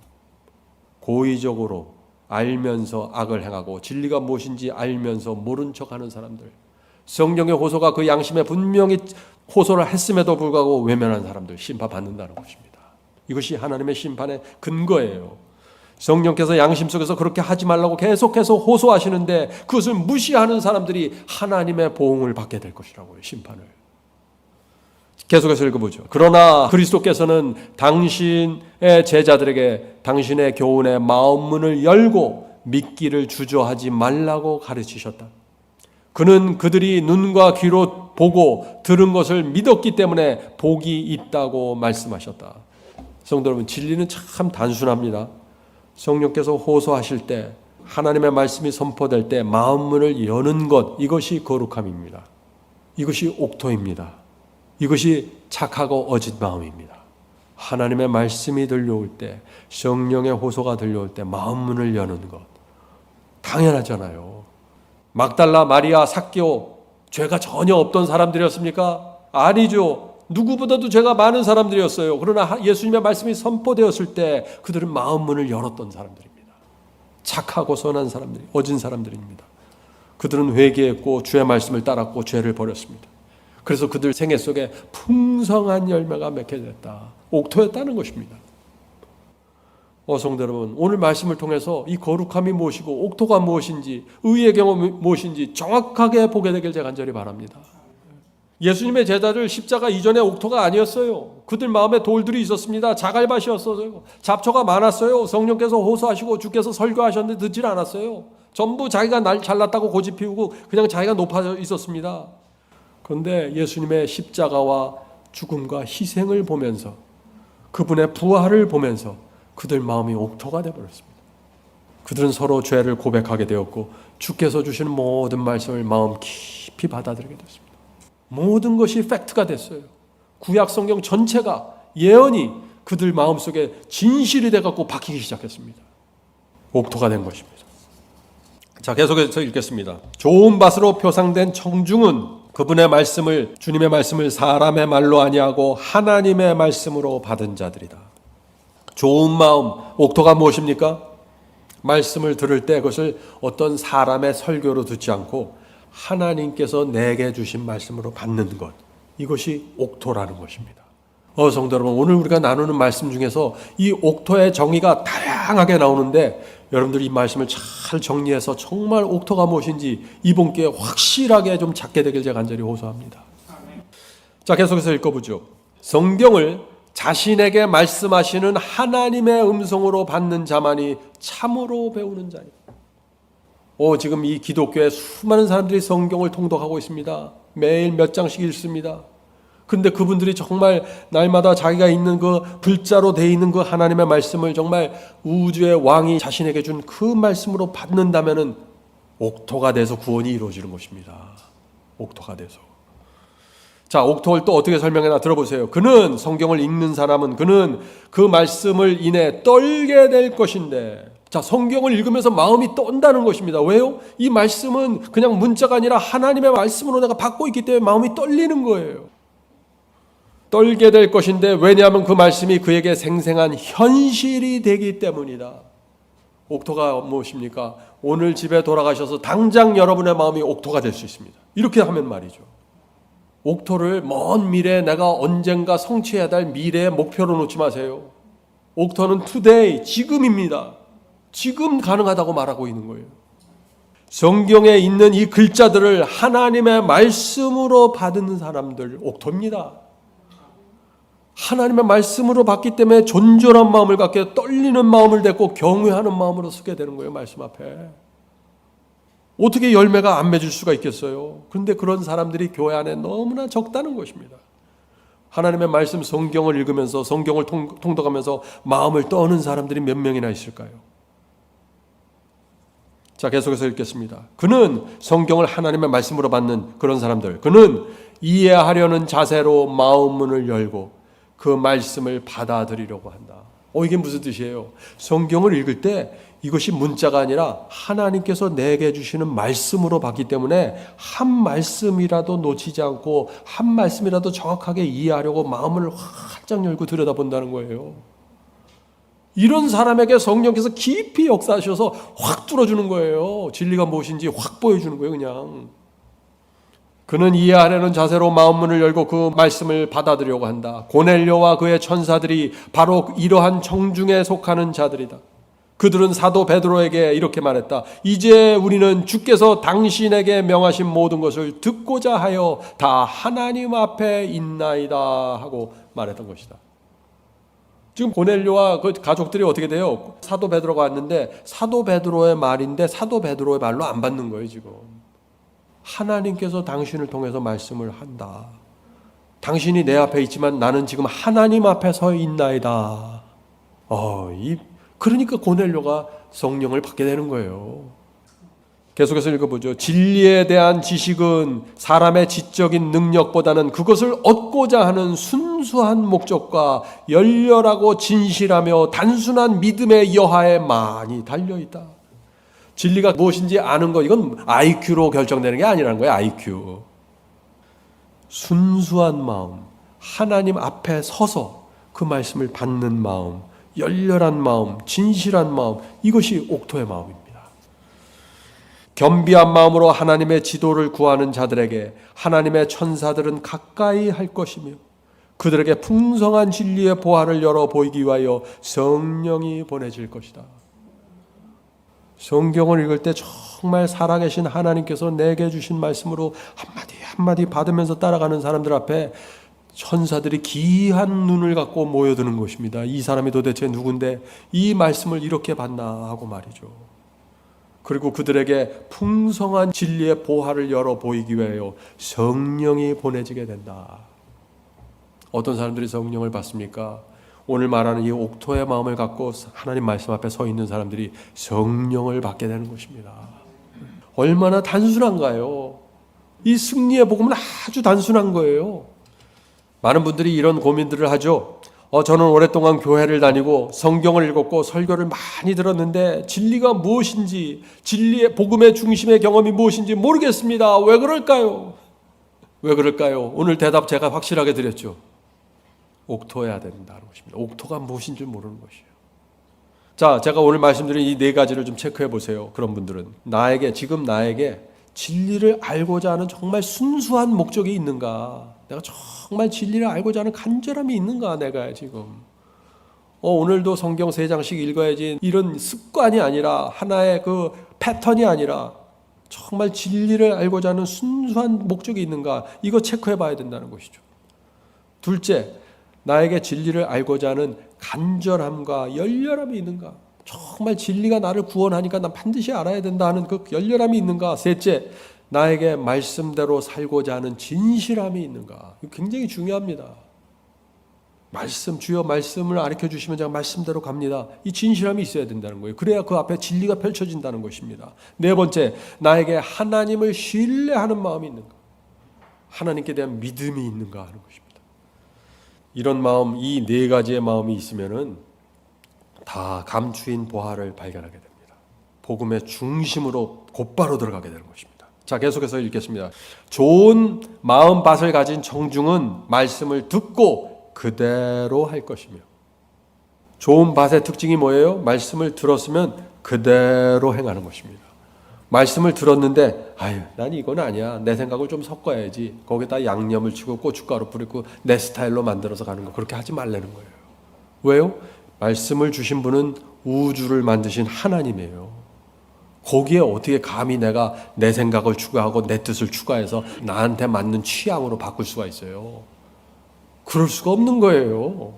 고의적으로 알면서 악을 행하고 진리가 무엇인지 알면서 모른 척하는 사람들, 성경의 호소가 그 양심에 분명히 호소를 했음에도 불구하고 외면한 사람들 심판받는다는 것입니다. 이것이 하나님의 심판의 근거예요. 성령께서 양심 속에서 그렇게 하지 말라고 계속해서 호소하시는데 그것을 무시하는 사람들이 하나님의 보응을 받게 될 것이라고요. 심판을. 계속해서 읽어보죠. 그러나 그리스도께서는 당신의 제자들에게 당신의 교훈의 마음문을 열고 믿기를 주저하지 말라고 가르치셨다. 그는 그들이 눈과 귀로 보고 들은 것을 믿었기 때문에 복이 있다고 말씀하셨다. 성도 여러분, 진리는 참 단순합니다. 성령께서 호소하실 때, 하나님의 말씀이 선포될 때 마음문을 여는 것, 이것이 거룩함입니다. 이것이 옥토입니다. 이것이 착하고 어짓 마음입니다. 하나님의 말씀이 들려올 때, 성령의 호소가 들려올 때 마음문을 여는 것, 당연하잖아요. 막달라, 마리아, 삭개오, 죄가 전혀 없던 사람들이었습니까? 아니죠. 누구보다도 죄가 많은 사람들이었어요. 그러나 예수님의 말씀이 선포되었을 때 그들은 마음문을 열었던 사람들입니다. 착하고 선한 사람들이, 어진 사람들입니다. 그들은 회개했고 주의 말씀을 따랐고 죄를 버렸습니다. 그래서 그들 생애 속에 풍성한 열매가 맺게 됐다. 옥토였다는 것입니다. 성도 여러분, 오늘 말씀을 통해서 이 거룩함이 무엇이고 옥토가 무엇인지, 의의 경험이 무엇인지 정확하게 보게 되길 제가 간절히 바랍니다. 예수님의 제자들 십자가 이전에 옥토가 아니었어요. 그들 마음에 돌들이 있었습니다. 자갈밭이었어요. 잡초가 많았어요. 성령께서 호소하시고 주께서 설교하셨는데 듣질 않았어요. 전부 자기가 날 잘났다고 고집 피우고 그냥 자기가 높아져 있었습니다. 그런데 예수님의 십자가와 죽음과 희생을 보면서, 그분의 부활을 보면서 그들 마음이 옥토가 되어버렸습니다. 그들은 서로 죄를 고백하게 되었고 주께서 주시는 모든 말씀을 마음 깊이 받아들이게 됐습니다. 모든 것이 팩트가 됐어요. 구약 성경 전체가, 예언이 그들 마음속에 진실이 돼갖고 박히기 시작했습니다. 옥토가 된 것입니다. 자, 계속해서 읽겠습니다. 좋은 밭으로 표상된 청중은 그분의 말씀을, 주님의 말씀을 사람의 말로 아니하고 하나님의 말씀으로 받은 자들이다. 좋은 마음, 옥토가 무엇입니까? 말씀을 들을 때 그것을 어떤 사람의 설교로 듣지 않고 하나님께서 내게 주신 말씀으로 받는 것, 이것이 옥토라는 것입니다. 성도 여러분, 오늘 우리가 나누는 말씀 중에서 이 옥토의 정의가 다양하게 나오는데 여러분들이 이 말씀을 잘 정리해서 정말 옥토가 무엇인지 이번 기회에 확실하게 좀 찾게 되길 제가 간절히 호소합니다. 자, 계속해서 읽어보죠. 성경을 자신에게 말씀하시는 하나님의 음성으로 받는 자만이 참으로 배우는 자예요. 지금 이 기독교에 수많은 사람들이 성경을 통독하고 있습니다. 매일 몇 장씩 읽습니다. 근데 그분들이 정말 날마다 자기가 있는 그 글자로 돼 있는 그 하나님의 말씀을 정말 우주의 왕이 자신에게 준 그 말씀으로 받는다면은 옥토가 돼서 구원이 이루어지는 것입니다. 옥토가 돼서. 자, 옥토를 또 어떻게 설명해나 들어보세요. 그는, 성경을 읽는 사람은 그는 그 말씀을 인해 떨게 될 것인데, 자, 성경을 읽으면서 마음이 떤다는 것입니다. 왜요? 이 말씀은 그냥 문자가 아니라 하나님의 말씀으로 내가 받고 있기 때문에 마음이 떨리는 거예요. 떨게 될 것인데, 왜냐하면 그 말씀이 그에게 생생한 현실이 되기 때문이다. 옥토가 무엇입니까? 오늘 집에 돌아가셔서 당장 여러분의 마음이 옥토가 될 수 있습니다. 이렇게 하면 말이죠. 옥토를 먼 미래에 내가 언젠가 성취해야 될 미래의 목표로 놓지 마세요. 옥토는 today, 지금입니다. 지금 가능하다고 말하고 있는 거예요. 성경에 있는 이 글자들을 하나님의 말씀으로 받은 사람들, 옥토입니다. 하나님의 말씀으로 받기 때문에 존존한 마음을 갖게, 떨리는 마음을 갖고 경외하는 마음으로 서게 되는 거예요. 말씀 앞에. 어떻게 열매가 안 맺을 수가 있겠어요? 그런데 그런 사람들이 교회 안에 너무나 적다는 것입니다. 하나님의 말씀 성경을 읽으면서, 성경을 통독하면서 마음을 떠는 사람들이 몇 명이나 있을까요? 자, 계속해서 읽겠습니다. 그는 성경을 하나님의 말씀으로 받는 그런 사람들, 그는 이해하려는 자세로 마음 문을 열고 그 말씀을 받아들이려고 한다. 이게 무슨 뜻이에요? 성경을 읽을 때 이것이 문자가 아니라 하나님께서 내게 주시는 말씀으로 받기 때문에 한 말씀이라도 놓치지 않고 한 말씀이라도 정확하게 이해하려고 마음을 활짝 열고 들여다본다는 거예요. 이런 사람에게 성령께서 깊이 역사하셔서 확 뚫어주는 거예요. 진리가 무엇인지 확 보여주는 거예요. 그냥. 그는 이해하려는 자세로 마음문을 열고 그 말씀을 받아들이려고 한다. 고넬료와 그의 천사들이 바로 이러한 청중에 속하는 자들이다. 그들은 사도 베드로에게 이렇게 말했다. 이제 우리는 주께서 당신에게 명하신 모든 것을 듣고자 하여 다 하나님 앞에 있나이다 하고 말했던 것이다. 지금 고넬료와 그 가족들이 어떻게 돼요? 사도 베드로가 왔는데 사도 베드로의 말인데 사도 베드로의 말로 안 받는 거예요. 지금 하나님께서 당신을 통해서 말씀을 한다. 당신이 내 앞에 있지만 나는 지금 하나님 앞에 서 있나이다. 그러니까 고넬료가 성령을 받게 되는 거예요. 계속해서 읽어보죠. 진리에 대한 지식은 사람의 지적인 능력보다는 그것을 얻고자 하는 순수한 목적과 열렬하고 진실하며 단순한 믿음의 여하에 많이 달려있다. 진리가 무엇인지 아는 것, 이건 IQ로 결정되는 게 아니라는 거예요. IQ. 순수한 마음, 하나님 앞에 서서 그 말씀을 받는 마음, 열렬한 마음, 진실한 마음, 이것이 옥토의 마음입니다. 겸비한 마음으로 하나님의 지도를 구하는 자들에게 하나님의 천사들은 가까이 할 것이며 그들에게 풍성한 진리의 보화를 열어 보이기 위하여 성령이 보내질 것이다. 성경을 읽을 때 정말 살아계신 하나님께서 내게 주신 말씀으로 한마디 한마디 받으면서 따라가는 사람들 앞에 천사들이 귀한 눈을 갖고 모여드는 것입니다. 이 사람이 도대체 누군데 이 말씀을 이렇게 받나 하고 말이죠. 그리고 그들에게 풍성한 진리의 보화를 열어 보이기 위하여 성령이 보내지게 된다. 어떤 사람들이 성령을 받습니까? 오늘 말하는 이 옥토의 마음을 갖고 하나님 말씀 앞에 서 있는 사람들이 성령을 받게 되는 것입니다. 얼마나 단순한가요? 이 승리의 복음은 아주 단순한 거예요. 많은 분들이 이런 고민들을 하죠. 저는 오랫동안 교회를 다니고 성경을 읽었고 설교를 많이 들었는데 진리가 무엇인지, 진리의 복음의 중심의 경험이 무엇인지 모르겠습니다. 왜 그럴까요? 왜 그럴까요? 오늘 대답 제가 확실하게 드렸죠. 옥토해야 된다는 것입니다. 옥토가 무엇인 줄 모르는 것이에요. 자, 제가 오늘 말씀드린 이 네 가지를 좀 체크해 보세요. 그런 분들은 지금 나에게 진리를 알고자 하는 정말 순수한 목적이 있는가? 내가 정말 진리를 알고자 하는 간절함이 있는가? 내가 지금 오늘도 성경 3장씩 읽어야지, 이런 습관이 아니라, 하나의 그 패턴이 아니라 정말 진리를 알고자 하는 순수한 목적이 있는가? 이거 체크해 봐야 된다는 것이죠. 둘째, 나에게 진리를 알고자 하는 간절함과 열렬함이 있는가? 정말 진리가 나를 구원하니까 난 반드시 알아야 된다 하는 그 열렬함이 있는가? 셋째, 나에게 말씀대로 살고자 하는 진실함이 있는가? 이거 굉장히 중요합니다. 주여 말씀을 가르쳐 주시면 제가 말씀대로 갑니다. 이 진실함이 있어야 된다는 거예요. 그래야 그 앞에 진리가 펼쳐진다는 것입니다. 네 번째, 나에게 하나님을 신뢰하는 마음이 있는가? 하나님께 대한 믿음이 있는가 하는 것입니다. 이런 마음, 이 네 가지의 마음이 있으면은 다 감추인 보화를 발견하게 됩니다. 복음의 중심으로 곧바로 들어가게 되는 것입니다. 자, 계속해서 읽겠습니다. 좋은 마음밭을 가진 청중은 말씀을 듣고 그대로 할 것이며. 좋은 밭의 특징이 뭐예요? 말씀을 들었으면 그대로 행하는 것입니다. 말씀을 들었는데 난 이건 아니야, 내 생각을 좀 섞어야지, 거기다 양념을 치고 고춧가루 뿌리고 내 스타일로 만들어서 가는 거, 그렇게 하지 말라는 거예요. 왜요? 말씀을 주신 분은 우주를 만드신 하나님이에요. 거기에 어떻게 감히 내가 내 생각을 추가하고 내 뜻을 추가해서 나한테 맞는 취향으로 바꿀 수가 있어요? 그럴 수가 없는 거예요.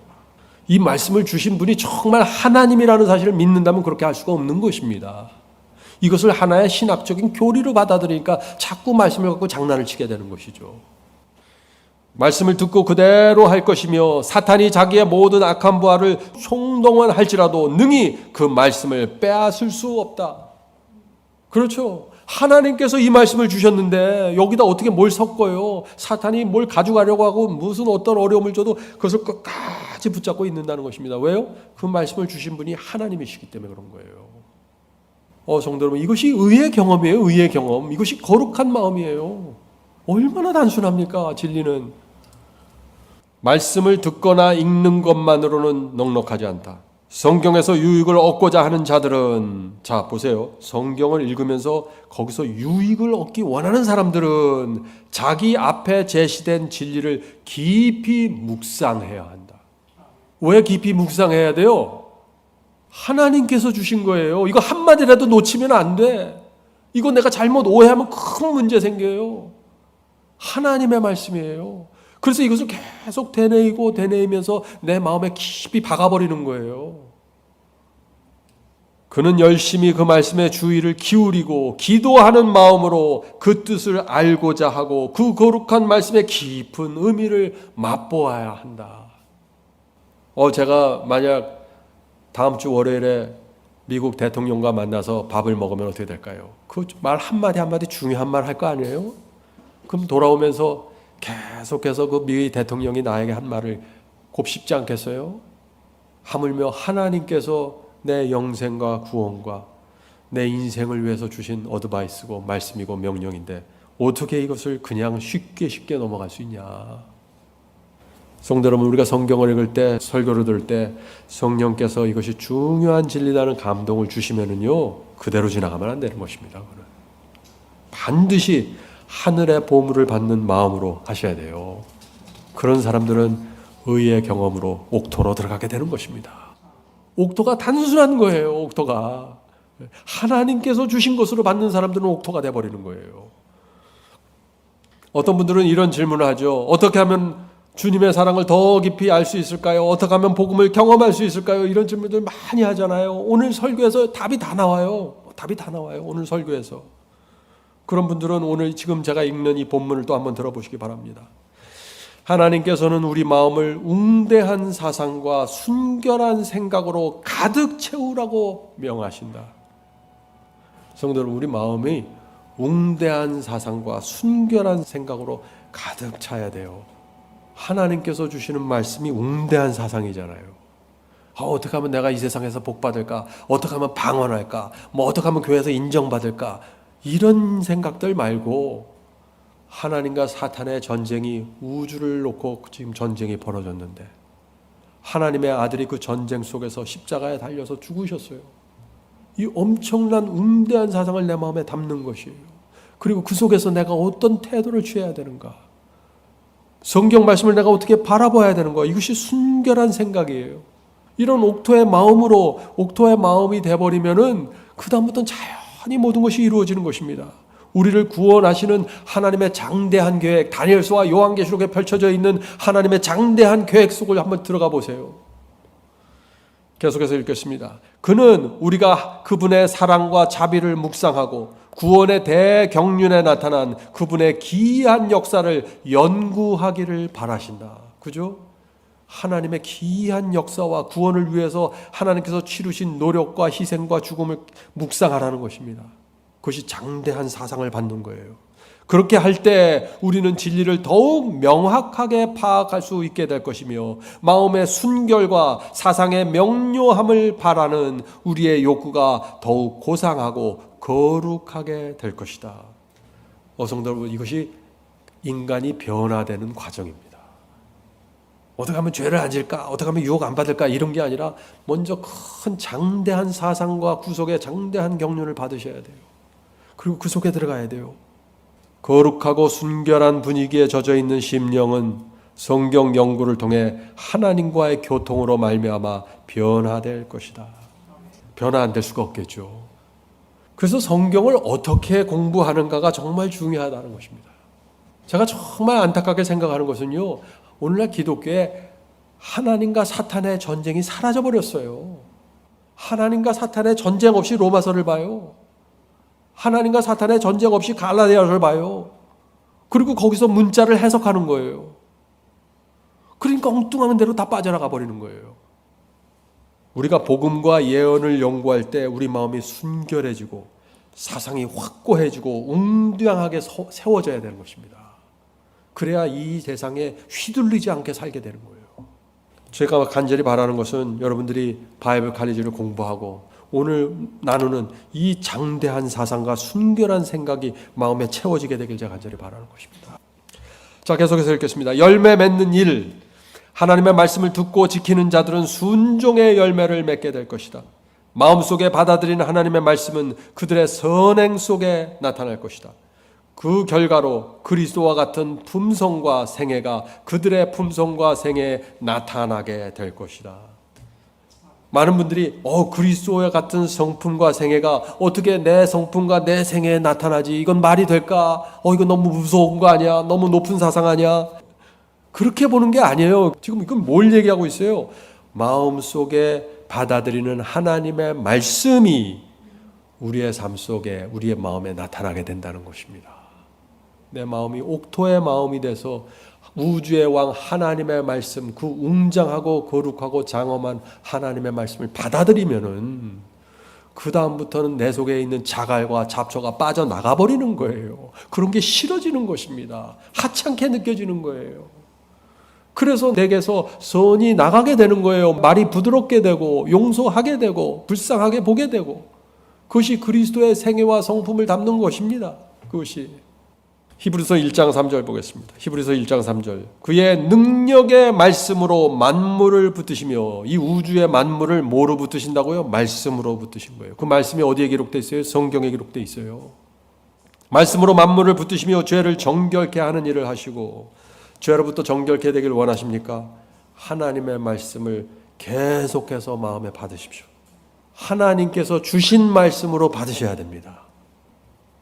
이 말씀을 주신 분이 정말 하나님이라는 사실을 믿는다면 그렇게 할 수가 없는 것입니다. 이것을 하나의 신학적인 교리로 받아들이니까 자꾸 말씀을 갖고 장난을 치게 되는 것이죠. 말씀을 듣고 그대로 할 것이며, 사탄이 자기의 모든 악한 부하를 총동원할지라도 능히 그 말씀을 빼앗을 수 없다. 그렇죠. 하나님께서 이 말씀을 주셨는데 여기다 어떻게 뭘 섞어요? 사탄이 뭘 가져가려고 하고 무슨 어떤 어려움을 줘도 그것을 끝까지 붙잡고 있는다는 것입니다. 왜요? 그 말씀을 주신 분이 하나님이시기 때문에 그런 거예요. 성도 여러분, 이것이 의의 경험이에요. 의의 경험. 이것이 거룩한 마음이에요. 얼마나 단순합니까? 진리는 말씀을 듣거나 읽는 것만으로는 넉넉하지 않다. 성경에서 유익을 얻고자 하는 자들은, 자 보세요, 성경을 읽으면서 거기서 유익을 얻기 원하는 사람들은 자기 앞에 제시된 진리를 깊이 묵상해야 한다. 왜 깊이 묵상해야 돼요? 하나님께서 주신 거예요. 이거 한마디라도 놓치면 안 돼. 이거 내가 잘못 오해하면 큰 문제 생겨요. 하나님의 말씀이에요. 그래서 이것을 계속 되뇌이면서 내 마음에 깊이 박아버리는 거예요. 그는 열심히 그 말씀에 주의를 기울이고 기도하는 마음으로 그 뜻을 알고자 하고 그 거룩한 말씀의 깊은 의미를 맛보아야 한다. 제가 만약 다음 주 월요일에 미국 대통령과 만나서 밥을 먹으면 어떻게 될까요? 그 말 한마디 중요한 말 할 거 아니에요? 그럼 돌아오면서 계속해서 그 미 대통령이 나에게 한 말을 곱씹지 않겠어요? 하물며 하나님께서 내 영생과 구원과 내 인생을 위해서 주신 어드바이스고 말씀이고 명령인데 어떻게 이것을 그냥 쉽게 넘어갈 수 있냐? 성도 여러분, 우리가 성경을 읽을 때, 설교를 들을 때 성령께서 이것이 중요한 진리라는 감동을 주시면은요, 그대로 지나가면 안 되는 것입니다. 반드시 하늘의 보물을 받는 마음으로 하셔야 돼요. 그런 사람들은 의의 경험으로 옥토로 들어가게 되는 것입니다. 옥토가 단순한 거예요. 옥토가 하나님께서 주신 것으로 받는 사람들은 옥토가 돼버리는 거예요. 어떤 분들은 이런 질문을 하죠. 어떻게 하면 주님의 사랑을 더 깊이 알 수 있을까요? 어떻게 하면 복음을 경험할 수 있을까요? 이런 질문들 많이 하잖아요. 오늘 설교에서 답이 다 나와요. 오늘 설교에서. 그런 분들은 오늘 지금 제가 읽는 이 본문을 또 한번 들어보시기 바랍니다. 하나님께서는 우리 마음을 웅대한 사상과 순결한 생각으로 가득 채우라고 명하신다. 성도 여러분, 우리 마음이 웅대한 사상과 순결한 생각으로 가득 차야 돼요. 하나님께서 주시는 말씀이 웅대한 사상이잖아요. 어떻게 하면 내가 이 세상에서 복받을까? 어떻게 하면 방언할까? 어떻게 하면 교회에서 인정받을까? 이런 생각들 말고 하나님과 사탄의 전쟁이 우주를 놓고 지금 전쟁이 벌어졌는데 하나님의 아들이 그 전쟁 속에서 십자가에 달려서 죽으셨어요. 이 엄청난 웅대한 사상을 내 마음에 담는 것이에요. 그리고 그 속에서 내가 어떤 태도를 취해야 되는가? 성경 말씀을 내가 어떻게 바라봐야 되는가? 이것이 순결한 생각이에요. 이런 옥토의 마음이 돼버리면은 그 다음부터는 자연히 모든 것이 이루어지는 것입니다. 우리를 구원하시는 하나님의 장대한 계획, 다니엘서와 요한계시록에 펼쳐져 있는 하나님의 장대한 계획 속을 한번 들어가 보세요. 계속해서 읽겠습니다. 그는 우리가 그분의 사랑과 자비를 묵상하고 구원의 대경륜에 나타난 그분의 기이한 역사를 연구하기를 바라신다. 그죠? 하나님의 기이한 역사와 구원을 위해서 하나님께서 치르신 노력과 희생과 죽음을 묵상하라는 것입니다. 그것이 장대한 사상을 받는 거예요. 그렇게 할 때 우리는 진리를 더욱 명확하게 파악할 수 있게 될 것이며 마음의 순결과 사상의 명료함을 바라는 우리의 욕구가 더욱 고상하고 거룩하게 될 것이다. 성도 여러분, 이것이 인간이 변화되는 과정입니다. 어떻게 하면 죄를 안 질까? 어떻게 하면 유혹 안 받을까? 이런 게 아니라 먼저 큰 장대한 사상과 구속의 장대한 경륜을 받으셔야 돼요. 그리고 그 속에 들어가야 돼요. 거룩하고 순결한 분위기에 젖어 있는 심령은 성경 연구를 통해 하나님과의 교통으로 말미암아 변화될 것이다. 변화 안 될 수가 없겠죠. 그래서 성경을 어떻게 공부하는가가 정말 중요하다는 것입니다. 제가 정말 안타깝게 생각하는 것은요, 오늘날 기독교에 하나님과 사탄의 전쟁이 사라져버렸어요. 하나님과 사탄의 전쟁 없이 로마서를 봐요. 하나님과 사탄의 전쟁 없이 갈라디아서를 봐요. 그리고 거기서 문자를 해석하는 거예요. 그러니까 엉뚱한 대로 다 빠져나가 버리는 거예요. 우리가 복음과 예언을 연구할 때 우리 마음이 순결해지고 사상이 확고해지고 웅장하게 세워져야 되는 것입니다. 그래야 이 세상에 휘둘리지 않게 살게 되는 거예요. 제가 간절히 바라는 것은 여러분들이 바이블 칼리지를 공부하고 오늘 나누는 이 장대한 사상과 순결한 생각이 마음에 채워지게 되길 제가 간절히 바라는 것입니다. 자, 계속해서 읽겠습니다. 열매 맺는 일, 하나님의 말씀을 듣고 지키는 자들은 순종의 열매를 맺게 될 것이다. 마음속에 받아들이는 하나님의 말씀은 그들의 선행 속에 나타날 것이다. 그 결과로 그리스도와 같은 품성과 생애가 그들의 품성과 생애에 나타나게 될 것이다. 많은 분들이 그리스도와 같은 성품과 생애가 어떻게 내 성품과 내 생애에 나타나지? 이건 말이 될까? 이건 너무 무서운 거 아니야? 너무 높은 사상 아니야? 그렇게 보는 게 아니에요. 지금 이건 뭘 얘기하고 있어요? 마음속에 받아들이는 하나님의 말씀이 우리의 삶 속에 우리의 마음에 나타나게 된다는 것입니다. 내 마음이 옥토의 마음이 돼서 우주의 왕 하나님의 말씀, 그 웅장하고 거룩하고 장엄한 하나님의 말씀을 받아들이면은 그 다음부터는 내 속에 있는 자갈과 잡초가 빠져나가 버리는 거예요. 그런 게 싫어지는 것입니다. 하찮게 느껴지는 거예요. 그래서 내게서 선이 나가게 되는 거예요. 말이 부드럽게 되고 용서하게 되고 불쌍하게 보게 되고, 그것이 그리스도의 생애와 성품을 담는 것입니다. 그것이 히브리서 1장 3절 보겠습니다. 히브리서 1장 3절. 그의 능력의 말씀으로 만물을 붙드시며, 이 우주의 만물을 뭐로 붙드신다고요? 말씀으로 붙드신 거예요. 그 말씀이 어디에 기록되어 있어요? 성경에 기록되어 있어요. 말씀으로 만물을 붙드시며 죄를 정결케 하는 일을 하시고, 죄로부터 정결케 되길 원하십니까? 하나님의 말씀을 계속해서 마음에 받으십시오. 하나님께서 주신 말씀으로 받으셔야 됩니다.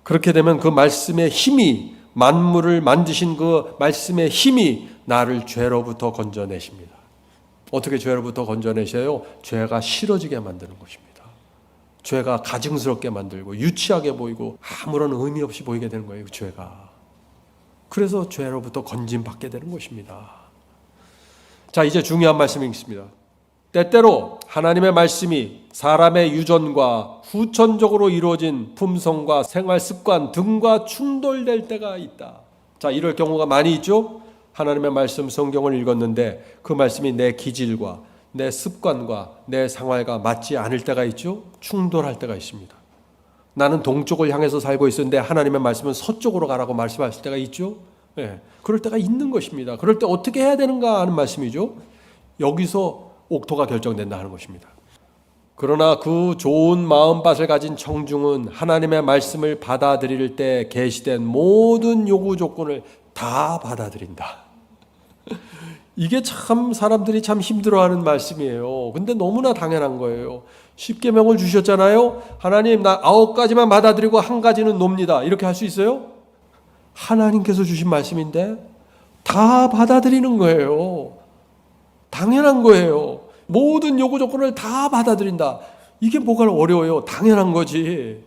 그렇게 되면 그 말씀의 힘이, 만물을 만드신 그 말씀의 힘이 나를 죄로부터 건져내십니다. 어떻게 죄로부터 건져내셔요? 죄가 싫어지게 만드는 것입니다. 죄가 가증스럽게 만들고 유치하게 보이고 아무런 의미 없이 보이게 되는 거예요. 그 죄가. 그래서 죄로부터 건짐받게 되는 것입니다. 자, 이제 중요한 말씀이 있습니다. 때때로 하나님의 말씀이 사람의 유전과 후천적으로 이루어진 품성과 생활 습관 등과 충돌될 때가 있다. 자, 이럴 경우가 많이 있죠. 하나님의 말씀 성경을 읽었는데 그 말씀이 내 기질과 내 습관과 내 생활과 맞지 않을 때가 있죠. 충돌할 때가 있습니다. 나는 동쪽을 향해서 살고 있었는데 하나님의 말씀은 서쪽으로 가라고 말씀하실 때가 있죠. 예, 그럴 때가 있는 것입니다. 그럴 때 어떻게 해야 되는가 하는 말씀이죠. 여기서 옥토가 결정된다 하는 것입니다. 그러나 그 좋은 마음밭을 가진 청중은 하나님의 말씀을 받아들일 때 계시된 모든 요구 조건을 다 받아들인다. 이게 참 사람들이 참 힘들어하는 말씀이에요. 근데 너무나 당연한 거예요. 십계명을 주셨잖아요. 하나님 나 9가지만 받아들이고 1가지는 놉니다. 이렇게 할 수 있어요? 하나님께서 주신 말씀인데 다 받아들이는 거예요. 당연한 거예요. 모든 요구 조건을 다 받아들인다. 이게 뭐가 어려워요? 당연한 거지.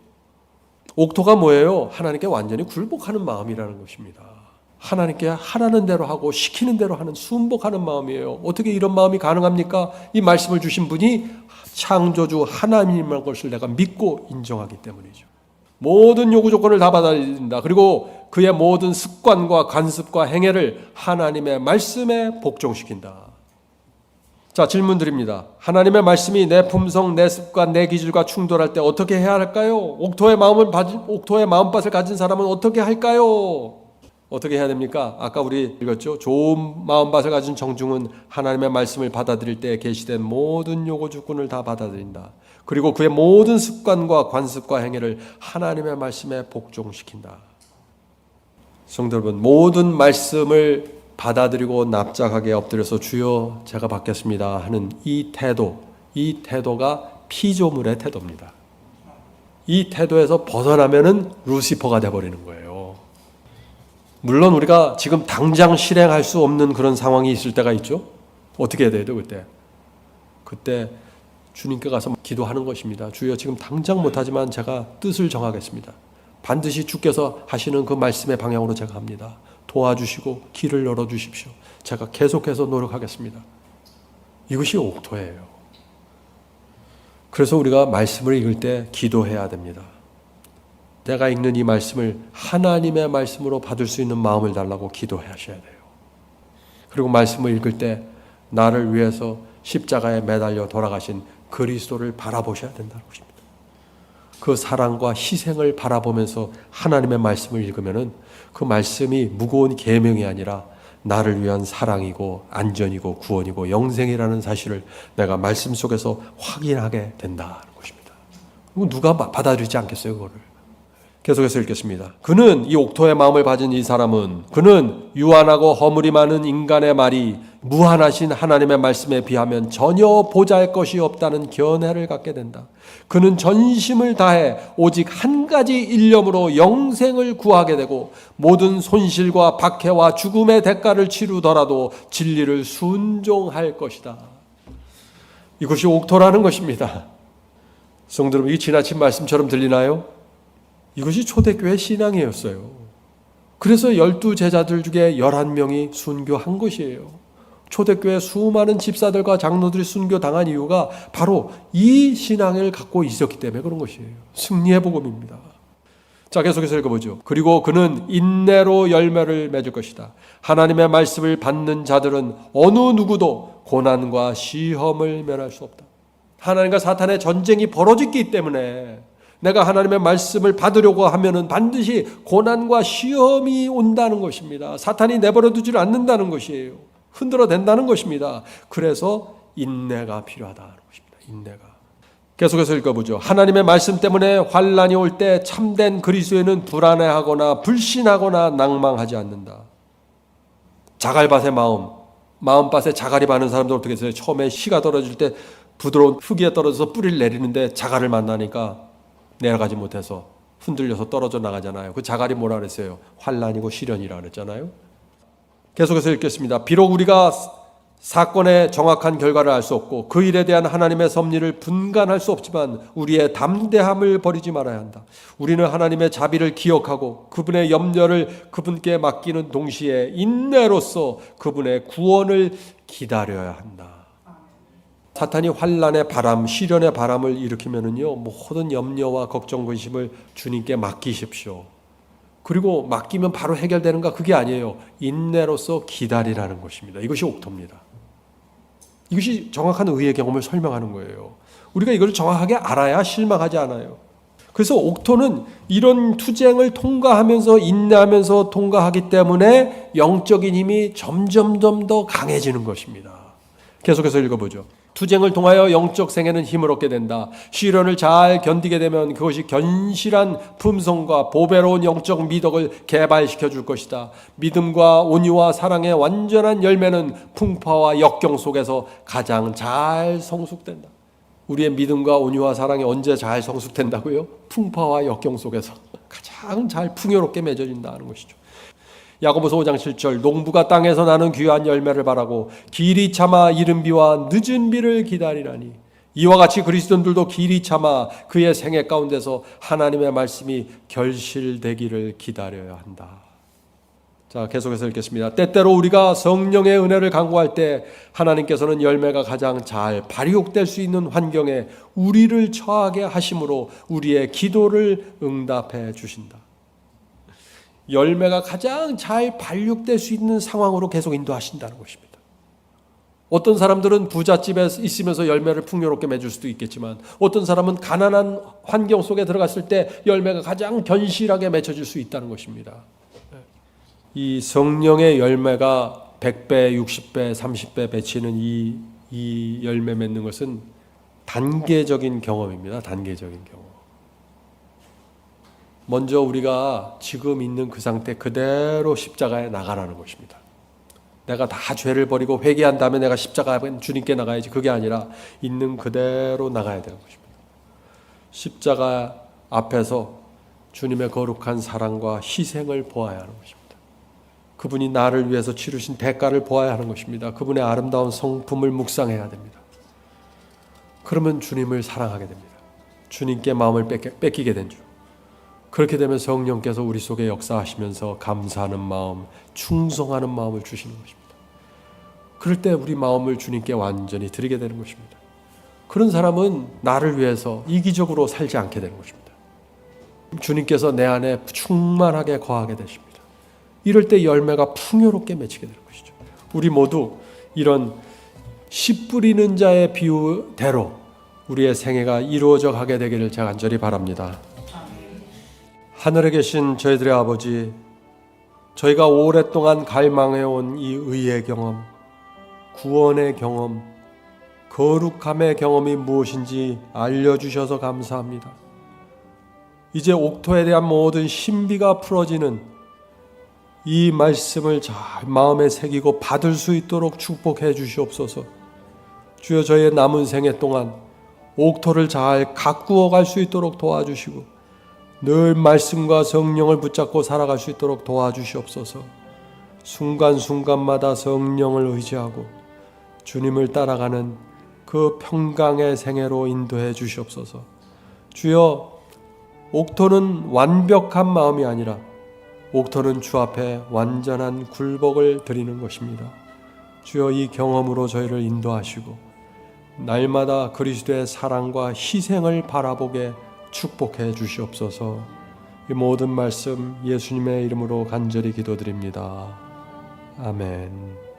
옥토가 뭐예요? 하나님께 완전히 굴복하는 마음이라는 것입니다. 하나님께 하라는 대로 하고 시키는 대로 하는 순복하는 마음이에요. 어떻게 이런 마음이 가능합니까? 이 말씀을 주신 분이 창조주 하나님이라는 것을 내가 믿고 인정하기 때문이죠. 모든 요구 조건을 다 받아들인다. 그리고 그의 모든 습관과 관습과 행위를 하나님의 말씀에 복종시킨다. 자, 질문 드립니다. 하나님의 말씀이 내 품성, 내 습관, 내 기질과 충돌할 때 어떻게 해야 할까요? 옥토의 마음밭을 가진 사람은 어떻게 할까요? 어떻게 해야 됩니까? 아까 우리 읽었죠? 좋은 마음밭을 가진 청중은 하나님의 말씀을 받아들일 때 계시된 모든 요구 조건을 다 받아들인다. 그리고 그의 모든 습관과 관습과 행위를 하나님의 말씀에 복종시킨다. 성도 여러분, 모든 말씀을 받아들이고 납작하게 엎드려서 주여 제가 받겠습니다 하는 이 태도가 피조물의 태도입니다. 이 태도에서 벗어나면은 루시퍼가 되어버리는 거예요. 물론 우리가 지금 당장 실행할 수 없는 그런 상황이 있을 때가 있죠. 어떻게 해야 돼요 그때? 그때 주님께 가서 기도하는 것입니다. 주여 지금 당장 못하지만 제가 뜻을 정하겠습니다. 반드시 주께서 하시는 그 말씀의 방향으로 제가 합니다. 도와주시고 길을 열어주십시오. 제가 계속해서 노력하겠습니다. 이것이 옥토예요. 그래서 우리가 말씀을 읽을 때 기도해야 됩니다. 내가 읽는 이 말씀을 하나님의 말씀으로 받을 수 있는 마음을 달라고 기도하셔야 돼요. 그리고 말씀을 읽을 때 나를 위해서 십자가에 매달려 돌아가신 그리스도를 바라보셔야 된다는 것입니다. 그 사랑과 희생을 바라보면서 하나님의 말씀을 읽으면은 그 말씀이 무거운 계명이 아니라 나를 위한 사랑이고 안전이고 구원이고 영생이라는 사실을 내가 말씀 속에서 확인하게 된다는 것입니다. 누가 받아들이지 않겠어요, 그거를? 계속해서 읽겠습니다. 그는 이 옥토의 마음을 가진 이 사람은 그는 유한하고 허물이 많은 인간의 말이 무한하신 하나님의 말씀에 비하면 전혀 보잘 것이 없다는 견해를 갖게 된다. 그는 전심을 다해 오직 한 가지 일념으로 영생을 구하게 되고 모든 손실과 박해와 죽음의 대가를 치르더라도 진리를 순종할 것이다. 이것이 옥토라는 것입니다. 성도 여러분, 이 지나친 말씀처럼 들리나요? 이것이 초대교회 신앙이었어요. 그래서 12제자들 중에 11명이 순교한 것이에요. 초대교회 수많은 집사들과 장로들이 순교당한 이유가 바로 이 신앙을 갖고 있었기 때문에 그런 것이에요. 승리의 복음입니다. 자, 계속해서 읽어보죠. 그리고 그는 인내로 열매를 맺을 것이다. 하나님의 말씀을 받는 자들은 어느 누구도 고난과 시험을 면할 수 없다. 하나님과 사탄의 전쟁이 벌어졌기 때문에 내가 하나님의 말씀을 받으려고 하면은 반드시 고난과 시험이 온다는 것입니다. 사탄이 내버려 두지를 않는다는 것이에요. 흔들어 댄다는 것입니다. 그래서 인내가 필요하다는 것입니다. 인내가. 계속해서 읽어보죠. 하나님의 말씀 때문에 환난이 올 때 참된 그리스도인은 불안해하거나 불신하거나 낭망하지 않는다. 자갈밭의 마음밭에 자갈이 많은 사람들 어떻게 했어요? 처음에 씨가 떨어질 때 부드러운 흙에 떨어져서 뿌리를 내리는데 자갈을 만나니까 내려가지 못해서 흔들려서 떨어져 나가잖아요. 그 자갈이 뭐라 그랬어요? 환난이고 시련이라 그랬잖아요. 계속해서 읽겠습니다. 비록 우리가 사건의 정확한 결과를 알 수 없고 그 일에 대한 하나님의 섭리를 분간할 수 없지만 우리의 담대함을 버리지 말아야 한다. 우리는 하나님의 자비를 기억하고 그분의 염려를 그분께 맡기는 동시에 인내로서 그분의 구원을 기다려야 한다. 사탄이 환난의 바람, 시련의 바람을 일으키면은요, 모든 염려와 걱정, 근심을 주님께 맡기십시오. 그리고 맡기면 바로 해결되는가? 그게 아니에요. 인내로서 기다리라는 것입니다. 이것이 옥토입니다. 이것이 정확한 의의 경험을 설명하는 거예요. 우리가 이걸 정확하게 알아야 실망하지 않아요. 그래서 옥토는 이런 투쟁을 통과하면서 인내하면서 통과하기 때문에 영적인 힘이 점점 더 강해지는 것입니다. 계속해서 읽어보죠. 투쟁을 통하여 영적 생애는 힘을 얻게 된다. 시련을 잘 견디게 되면 그것이 견실한 품성과 보배로운 영적 미덕을 개발시켜 줄 것이다. 믿음과 온유와 사랑의 완전한 열매는 풍파와 역경 속에서 가장 잘 성숙된다. 우리의 믿음과 온유와 사랑이 언제 잘 성숙된다고요? 풍파와 역경 속에서 가장 잘 풍요롭게 맺어진다는 것이죠. 야고보서 5장 7절 농부가 땅에서 나는 귀한 열매를 바라고 길이 참아 이른 비와 늦은 비를 기다리라니 이와 같이 그리스도인들도 길이 참아 그의 생애 가운데서 하나님의 말씀이 결실되기를 기다려야 한다. 자, 계속해서 읽겠습니다. 때때로 우리가 성령의 은혜를 간구할 때 하나님께서는 열매가 가장 잘 발육될 수 있는 환경에 우리를 처하게 하심으로 우리의 기도를 응답해 주신다. 열매가 가장 잘 발육될 수 있는 상황으로 계속 인도하신다는 것입니다. 어떤 사람들은 부잣집에 있으면서 열매를 풍요롭게 맺을 수도 있겠지만 어떤 사람은 가난한 환경 속에 들어갔을 때 열매가 가장 견실하게 맺혀질 수 있다는 것입니다. 이 성령의 열매가 100배, 60배, 30배 맺히는 이 열매 맺는 것은 단계적인 경험입니다. 단계적인 경험. 먼저 우리가 지금 있는 그 상태 그대로 십자가에 나가라는 것입니다. 내가 다 죄를 버리고 회개한 다음에 내가 십자가에 주님께 나가야지. 그게 아니라 있는 그대로 나가야 되는 것입니다. 십자가 앞에서 주님의 거룩한 사랑과 희생을 보아야 하는 것입니다. 그분이 나를 위해서 치르신 대가를 보아야 하는 것입니다. 그분의 아름다운 성품을 묵상해야 됩니다. 그러면 주님을 사랑하게 됩니다. 주님께 마음을 뺏기게 된 줄. 그렇게 되면 성령께서 우리 속에 역사하시면서 감사하는 마음, 충성하는 마음을 주시는 것입니다. 그럴 때 우리 마음을 주님께 완전히 드리게 되는 것입니다. 그런 사람은 나를 위해서 이기적으로 살지 않게 되는 것입니다. 주님께서 내 안에 충만하게 거하게 되십니다. 이럴 때 열매가 풍요롭게 맺히게 되는 것이죠. 우리 모두 이런 씨 뿌리는 자의 비유대로 우리의 생애가 이루어져 가게 되기를 제가 간절히 바랍니다. 하늘에 계신 저희들의 아버지, 저희가 오랫동안 갈망해온 이 의의 경험, 구원의 경험, 거룩함의 경험이 무엇인지 알려주셔서 감사합니다. 이제 옥토에 대한 모든 신비가 풀어지는 이 말씀을 잘 마음에 새기고 받을 수 있도록 축복해 주시옵소서. 주여, 저희의 남은 생애 동안 옥토를 잘 가꾸어 갈 수 있도록 도와주시고 늘 말씀과 성령을 붙잡고 살아갈 수 있도록 도와주시옵소서. 순간순간마다 성령을 의지하고 주님을 따라가는 그 평강의 생애로 인도해 주시옵소서. 주여, 옥토는 완벽한 마음이 아니라 옥토는 주 앞에 완전한 굴복을 드리는 것입니다. 주여, 이 경험으로 저희를 인도하시고 날마다 그리스도의 사랑과 희생을 바라보게 축복해 주시옵소서. 이 모든 말씀 예수님의 이름으로 간절히 기도드립니다. 아멘.